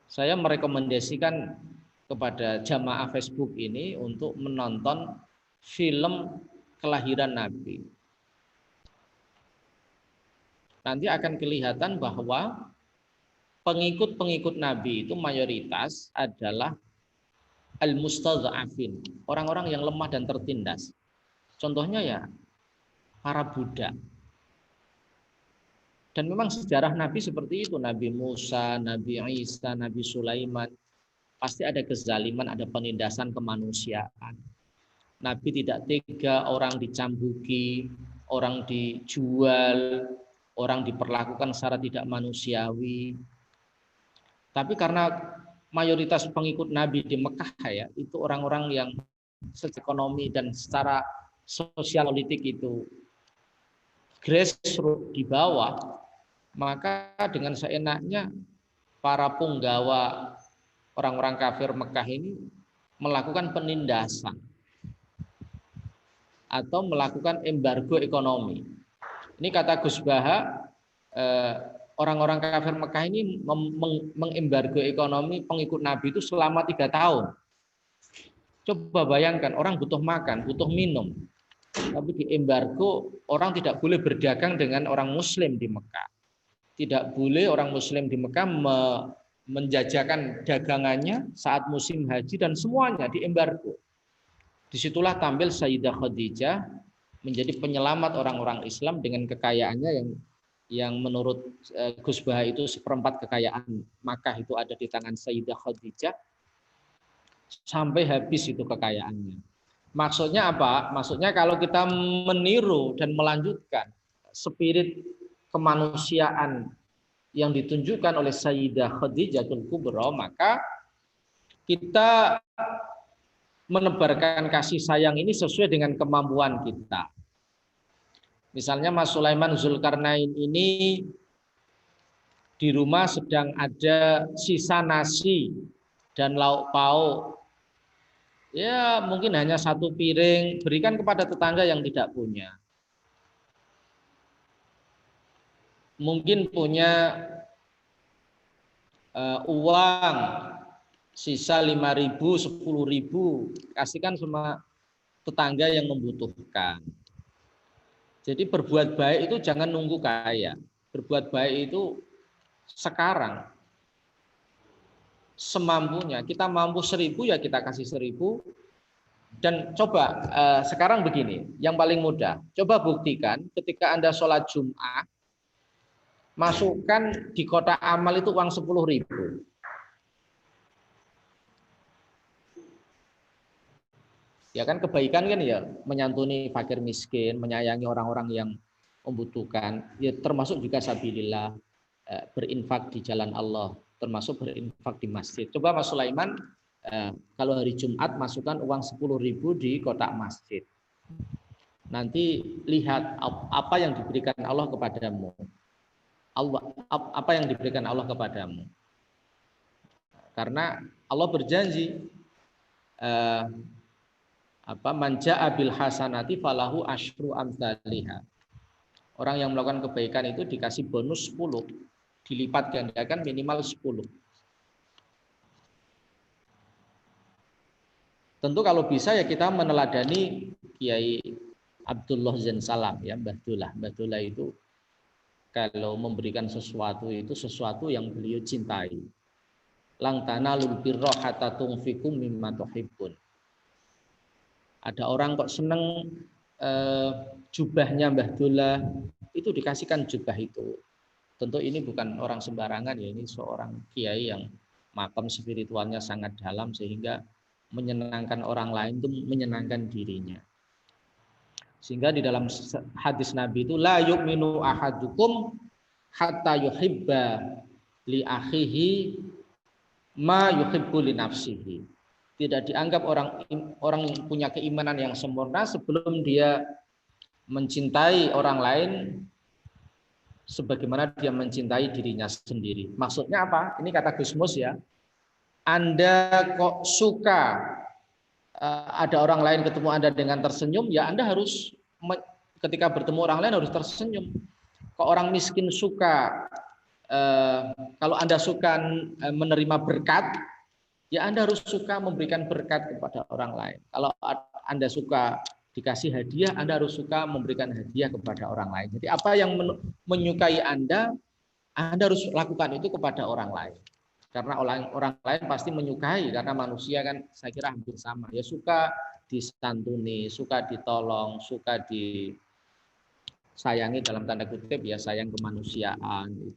Saya merekomendasikan kepada jamaah Facebook ini untuk menonton film kelahiran Nabi. Nanti akan kelihatan bahwa pengikut-pengikut Nabi itu mayoritas adalah al-mustadha'afin, orang-orang yang lemah dan tertindas. Contohnya ya para budak. Dan memang sejarah Nabi seperti itu, Nabi Musa, Nabi Isa, Nabi Sulaiman. Pasti ada kezaliman, ada penindasan kemanusiaan. Nabi tidak tega, orang dicambuki, orang dijual, orang diperlakukan secara tidak manusiawi. Tapi karena mayoritas pengikut Nabi di Mekah ya, itu orang-orang yang secara ekonomi dan secara sosial politik itu grassroots di bawah, maka dengan seenaknya para punggawa orang-orang kafir Mekah ini melakukan penindasan atau melakukan embargo ekonomi. Ini kata Gus Baha, orang-orang kafir Mekah ini mengembargo ekonomi pengikut Nabi itu selama 3 tahun. Coba bayangkan, orang butuh makan, butuh minum, tapi diembargo, orang tidak boleh berdagang dengan orang Muslim di Mekah. Tidak boleh orang Muslim di Mekah menjajakan dagangannya saat musim haji dan semuanya diembargo. Disitulah tampil Sayyidah Khadijah menjadi penyelamat orang-orang Islam dengan kekayaannya yang menurut Gus Baha itu 1/4 kekayaan Makkah itu ada di tangan Sayyidah Khadijah sampai habis itu kekayaannya. Maksudnya apa? Maksudnya kalau kita meniru dan melanjutkan spirit kemanusiaan yang ditunjukkan oleh Sayyidah Khadijatul Kubra, maka kita menebarkan kasih sayang ini sesuai dengan kemampuan kita. Misalnya Mas Sulaiman Zulkarnain ini di rumah sedang ada sisa nasi dan lauk pauk. Ya mungkin hanya 1 piring, berikan kepada tetangga yang tidak punya. Mungkin punya uang sisa 5.000, 10.000, kasihkan sama tetangga yang membutuhkan. Jadi berbuat baik itu jangan nunggu kaya. Berbuat baik itu sekarang. Semampunya. Kita mampu 1.000 ya kita kasih 1.000. Dan coba sekarang begini, yang paling mudah. Coba buktikan ketika Anda sholat Jum'ah, masukkan di kotak amal itu uang 10.000. Ya kan kebaikan kan ya, menyantuni fakir miskin, menyayangi orang-orang membutuhkan, ya termasuk juga sabilillah, berinfak di jalan Allah, termasuk berinfak di masjid. Coba Mas Sulaiman, kalau hari Jumat masukkan uang 10.000 di kotak masjid. Nanti lihat apa yang diberikan Allah kepadamu. Apa yang diberikan Allah kepadamu. Karena Allah berjanji, man jaa bil hasanati falahu asyru amsalihha. Orang yang melakukan kebaikan itu dikasih bonus 10, dilipat gandakan minimal 10. Tentu kalau bisa ya kita meneladani Kiai Abdullah Zain Salam ya, Mbah Dullah. Mbah Dullah itu kalau memberikan sesuatu itu sesuatu yang beliau cintai. Lang tanalul birra hatta tunfiqu mimma tuhibbun. Ada orang kok seneng jubahnya Mbah Dullah, itu dikasihkan jubah itu. Tentu ini bukan orang sembarangan ya, ini seorang kiai yang makam spiritualnya sangat dalam sehingga menyenangkan orang lain itu menyenangkan dirinya. Sehingga di dalam hadis Nabi itu la yu'minu ahadukum hatta yuhibba li akhihi ma yuhibbu li nafsihi. Tidak dianggap orang yang punya keimanan yang sempurna sebelum dia mencintai orang lain sebagaimana dia mencintai dirinya sendiri. Maksudnya apa? Ini kata Gusmus ya. Anda kok suka ada orang lain ketemu Anda dengan tersenyum, ya Anda harus ketika bertemu orang lain harus tersenyum. Kok orang miskin suka, kalau Anda suka menerima berkat, ya Anda harus suka memberikan berkat kepada orang lain. Kalau Anda suka dikasih hadiah, Anda harus suka memberikan hadiah kepada orang lain. Jadi apa yang menyukai Anda harus lakukan itu kepada orang lain. Karena orang lain pasti menyukai, karena manusia kan saya kira hampir sama. Ya suka disantuni, suka ditolong, suka disayangi dalam tanda kutip ya, sayang kemanusiaan.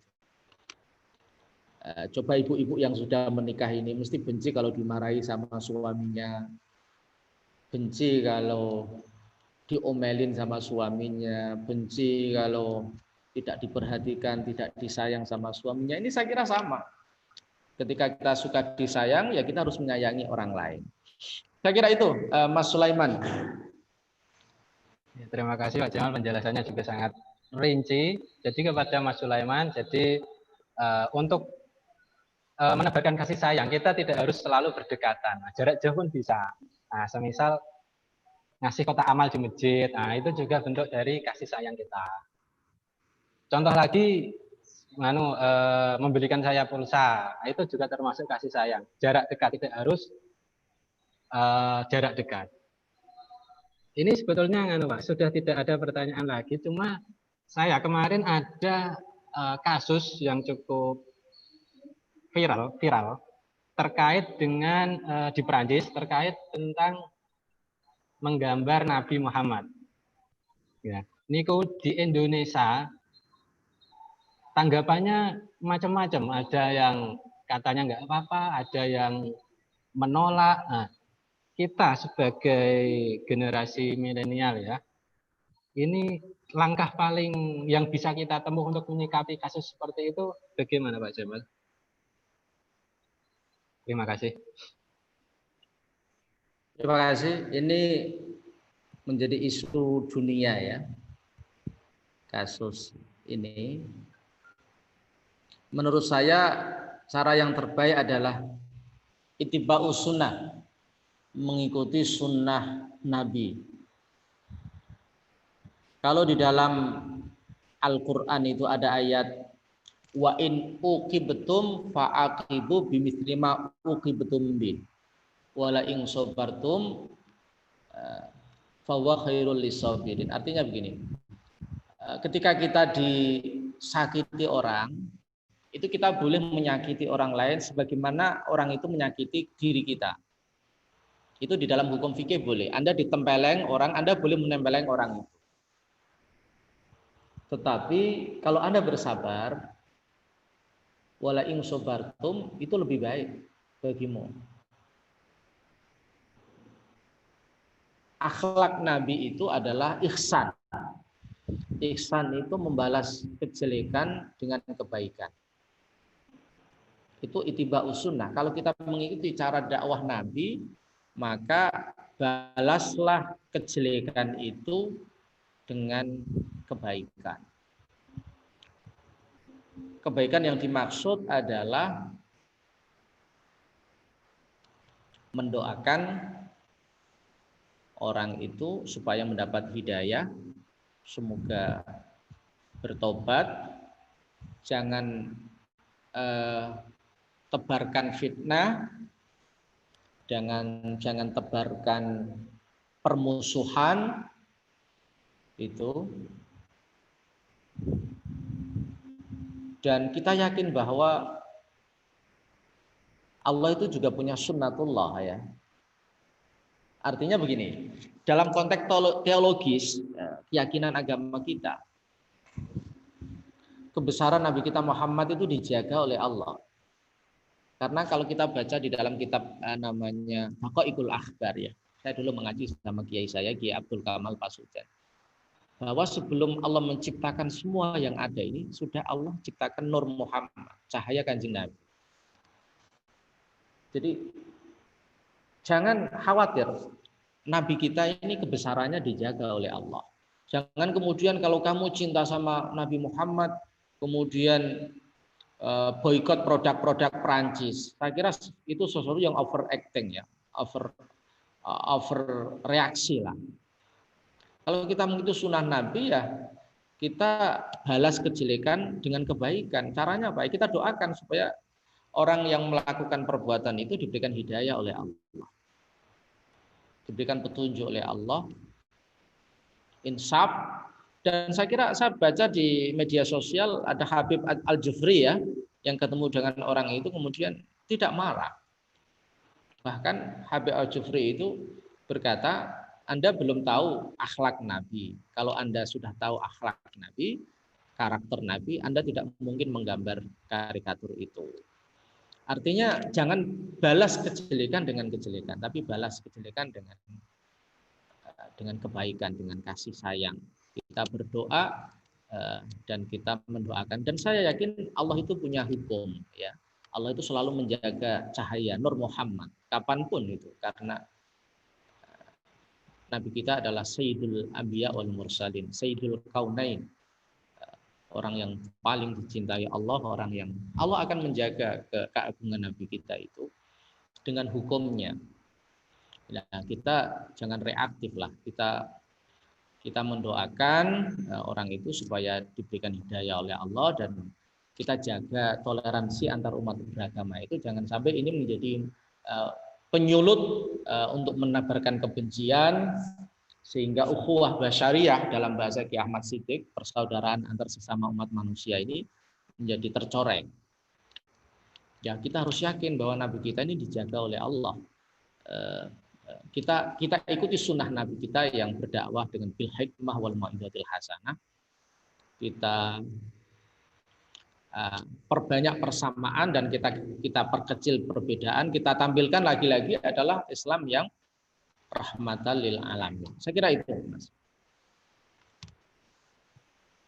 Coba ibu-ibu yang sudah menikah ini mesti benci kalau dimarahi sama suaminya, benci kalau diomelin sama suaminya, benci kalau tidak diperhatikan, tidak disayang sama suaminya. Ini saya kira sama. Ketika kita suka disayang, ya kita harus menyayangi orang lain. Saya kira itu, Mas Sulaiman. Ya, terima kasih Pak Jamal, penjelasannya juga sangat rinci. Jadi kepada Mas Sulaiman, jadi untuk menebarkan kasih sayang, kita tidak harus selalu berdekatan. Nah, jarak jauh pun bisa. Nah, semisal ngasih kotak amal di masjid, nah itu juga bentuk dari kasih sayang kita. Contoh lagi, membelikan saya pulsa, nah, itu juga termasuk kasih sayang. Jarak dekat, tidak harus jarak dekat. Ini sebetulnya Pak, sudah tidak ada pertanyaan lagi, cuma saya kemarin ada kasus yang cukup viral terkait dengan di Prancis terkait tentang menggambar Nabi Muhammad. Ya, niku di Indonesia tanggapannya macam-macam. Ada yang katanya nggak apa-apa, ada yang menolak. Nah, kita sebagai generasi milenial ya, ini langkah paling yang bisa kita tempuh untuk menyikapi kasus seperti itu bagaimana Pak Jamal? Terima kasih. Terima kasih. Ini menjadi isu dunia ya. Kasus ini. Menurut saya cara yang terbaik adalah ittiba'us sunnah, mengikuti sunnah Nabi. Kalau di dalam Al-Quran itu ada ayat wa in uqibtum fa'aqibu bimithli ma uqibtum bi wala in sabartum fa huwa khairul lisabirin. Artinya begini, ketika kita disakiti orang, itu kita boleh menyakiti orang lain sebagaimana orang itu menyakiti diri kita. Itu di dalam hukum fikih boleh. Anda ditempeleng orang, Anda boleh menempeleng orang itu. Tetapi kalau Anda bersabar, wala in sabartum, itu lebih baik bagimu. Akhlak Nabi itu adalah ihsan. ihsan itu membalas kejelekan dengan kebaikan. Itu ittiba'us sunnah. Kalau kita mengikuti cara dakwah Nabi, maka balaslah kejelekan itu dengan kebaikan. Kebaikan yang dimaksud adalah mendoakan orang itu supaya mendapat hidayah, semoga bertobat, jangan tebarkan fitnah, jangan tebarkan permusuhan itu. Dan kita yakin bahwa Allah itu juga punya sunnatullah ya. Artinya begini, dalam konteks teologis, keyakinan agama kita, kebesaran Nabi kita Muhammad itu dijaga oleh Allah. Karena kalau kita baca di dalam kitab namanya Haqaiqul Akhbar ya, saya dulu mengaji sama kiai saya, Kiai Abdul Kamal Pasujan, bahwa sebelum Allah menciptakan semua yang ada ini, sudah Allah ciptakan Nur Muhammad, cahaya Kanjeng Nabi. Jadi jangan khawatir, Nabi kita ini kebesarannya dijaga oleh Allah. Jangan kemudian kalau kamu cinta sama Nabi Muhammad, kemudian boikot produk-produk Perancis. Saya kira itu sesuatu yang overacting ya, over reaksi lah. Kalau kita mengikuti sunnah Nabi ya kita balas kejelekan dengan kebaikan. Caranya apa? Kita doakan supaya orang yang melakukan perbuatan itu diberikan hidayah oleh Allah, diberikan petunjuk oleh Allah, insaf. Dan saya kira saya baca di media sosial ada Habib Al-Jufri ya yang ketemu dengan orang itu kemudian tidak marah. Bahkan Habib Al-Jufri itu berkata, Anda belum tahu akhlak Nabi. Kalau Anda sudah tahu akhlak Nabi, karakter Nabi, Anda tidak mungkin menggambar karikatur itu. Artinya jangan balas kejelekan dengan kejelekan, tapi balas kejelekan dengan kebaikan, dengan kasih sayang. Kita berdoa dan kita mendoakan. Dan saya yakin Allah itu punya hukum, ya. Allah itu selalu menjaga cahaya Nur Muhammad kapanpun itu, karena Nabi kita adalah Sayyidul Anbiya wal Mursalin, Sayyidul Kaunain, orang yang paling dicintai Allah, orang yang Allah akan menjaga keagungan Nabi kita itu dengan hukumnya. Nah, kita jangan reaktif lah, kita mendoakan orang itu supaya diberikan hidayah oleh Allah, dan kita jaga toleransi antar umat beragama itu jangan sampai ini menjadi penyulut untuk menebarkan kebencian, sehingga ukhuwah basyariah dalam bahasa Ki Ahmad Siddiq, persaudaraan antar sesama umat manusia ini menjadi tercoreng. Ya, kita harus yakin bahwa Nabi kita ini dijaga oleh Allah. Kita ikuti sunnah Nabi kita yang berdakwah dengan bil hikmah wal mau'izatil hasanah. Kita perbanyak persamaan dan kita perkecil perbedaan. Kita tampilkan lagi-lagi adalah Islam yang rahmatan lil alamin. Saya kira itu, Mas.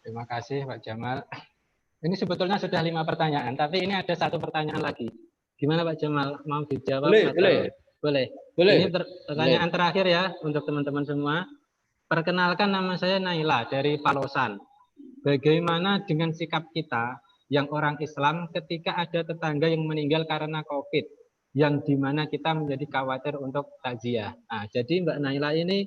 Terima kasih Pak Jamal. Ini sebetulnya sudah 5 pertanyaan, tapi ini ada 1 pertanyaan lagi. Gimana Pak Jamal? Mau dijawab? Boleh. Ini pertanyaan terakhir ya untuk teman-teman semua. Perkenalkan, nama saya Naila dari Palosan. Bagaimana dengan sikap kita yang orang Islam ketika ada tetangga yang meninggal karena COVID, yang dimana kita menjadi khawatir untuk takziah. Nah, jadi Mbak Naila ini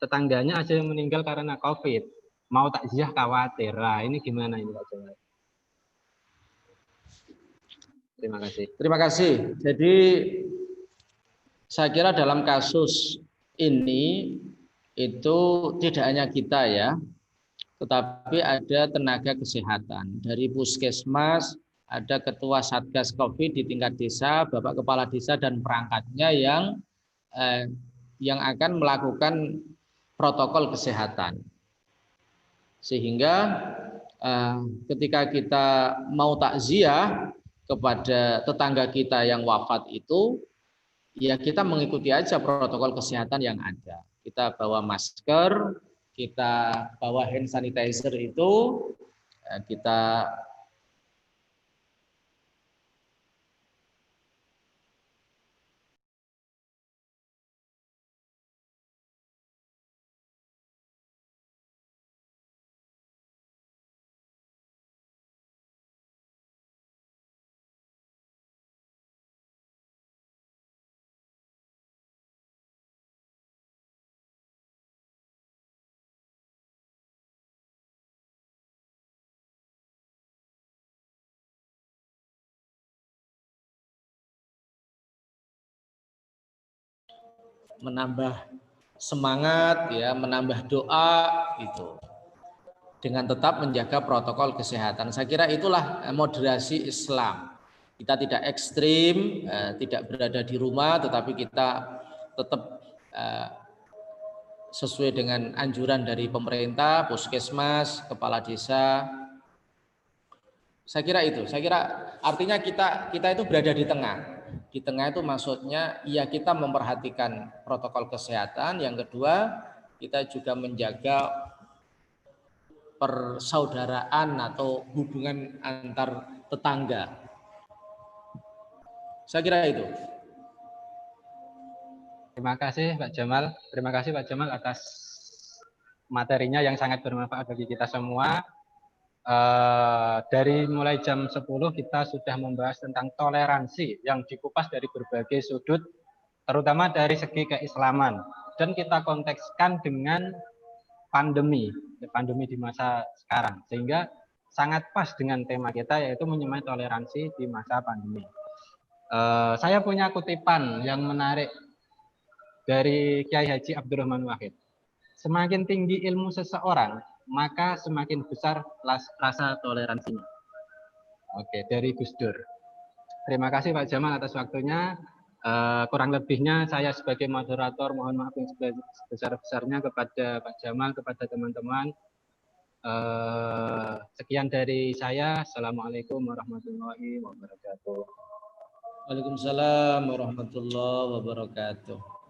tetangganya aja yang meninggal karena COVID, mau takziah khawatir. Nah, ini gimana ini Pak Jamal? Terima kasih. Terima kasih. Jadi saya kira dalam kasus ini itu tidak hanya kita ya, tetapi ada tenaga kesehatan dari puskesmas, ada ketua satgas COVID di tingkat desa, bapak kepala desa dan perangkatnya yang akan melakukan protokol kesehatan. Sehingga ketika kita mau takziah kepada tetangga kita yang wafat itu, ya kita mengikuti aja protokol kesehatan yang ada. Kita bawa masker, kita bawa hand sanitizer itu, kita menambah semangat ya, menambah doa gitu. Dengan tetap menjaga protokol kesehatan. Saya kira itulah moderasi Islam. Kita tidak ekstrim, tidak berada di rumah, tetapi kita tetap sesuai dengan anjuran dari pemerintah, puskesmas, kepala desa. Saya kira itu. Saya kira artinya kita itu berada di tengah. Di tengah itu maksudnya ya kita memperhatikan protokol kesehatan. Yang kedua, kita juga menjaga persaudaraan atau hubungan antar tetangga. Saya kira itu. Terima kasih Pak Jamal. Terima kasih Pak Jamal atas materinya yang sangat bermanfaat bagi kita semua. Dari mulai jam 10 kita sudah membahas tentang toleransi yang dikupas dari berbagai sudut, terutama dari segi keislaman. Dan kita kontekskan dengan pandemi di masa sekarang, sehingga sangat pas dengan tema kita, yaitu menyemai toleransi di masa pandemi. Saya punya kutipan yang menarik dari Kiai Haji Abdurrahman Wahid. Semakin tinggi ilmu seseorang, maka semakin besar rasa toleransinya. Oke, dari Gus Dur. Terima kasih Pak Jamal atas waktunya. Kurang lebihnya saya sebagai moderator mohon maaf yang sebesar-besarnya kepada Pak Jamal, kepada teman-teman. Sekian dari saya. Assalamualaikum warahmatullahi wabarakatuh. Waalaikumsalam warahmatullahi wabarakatuh.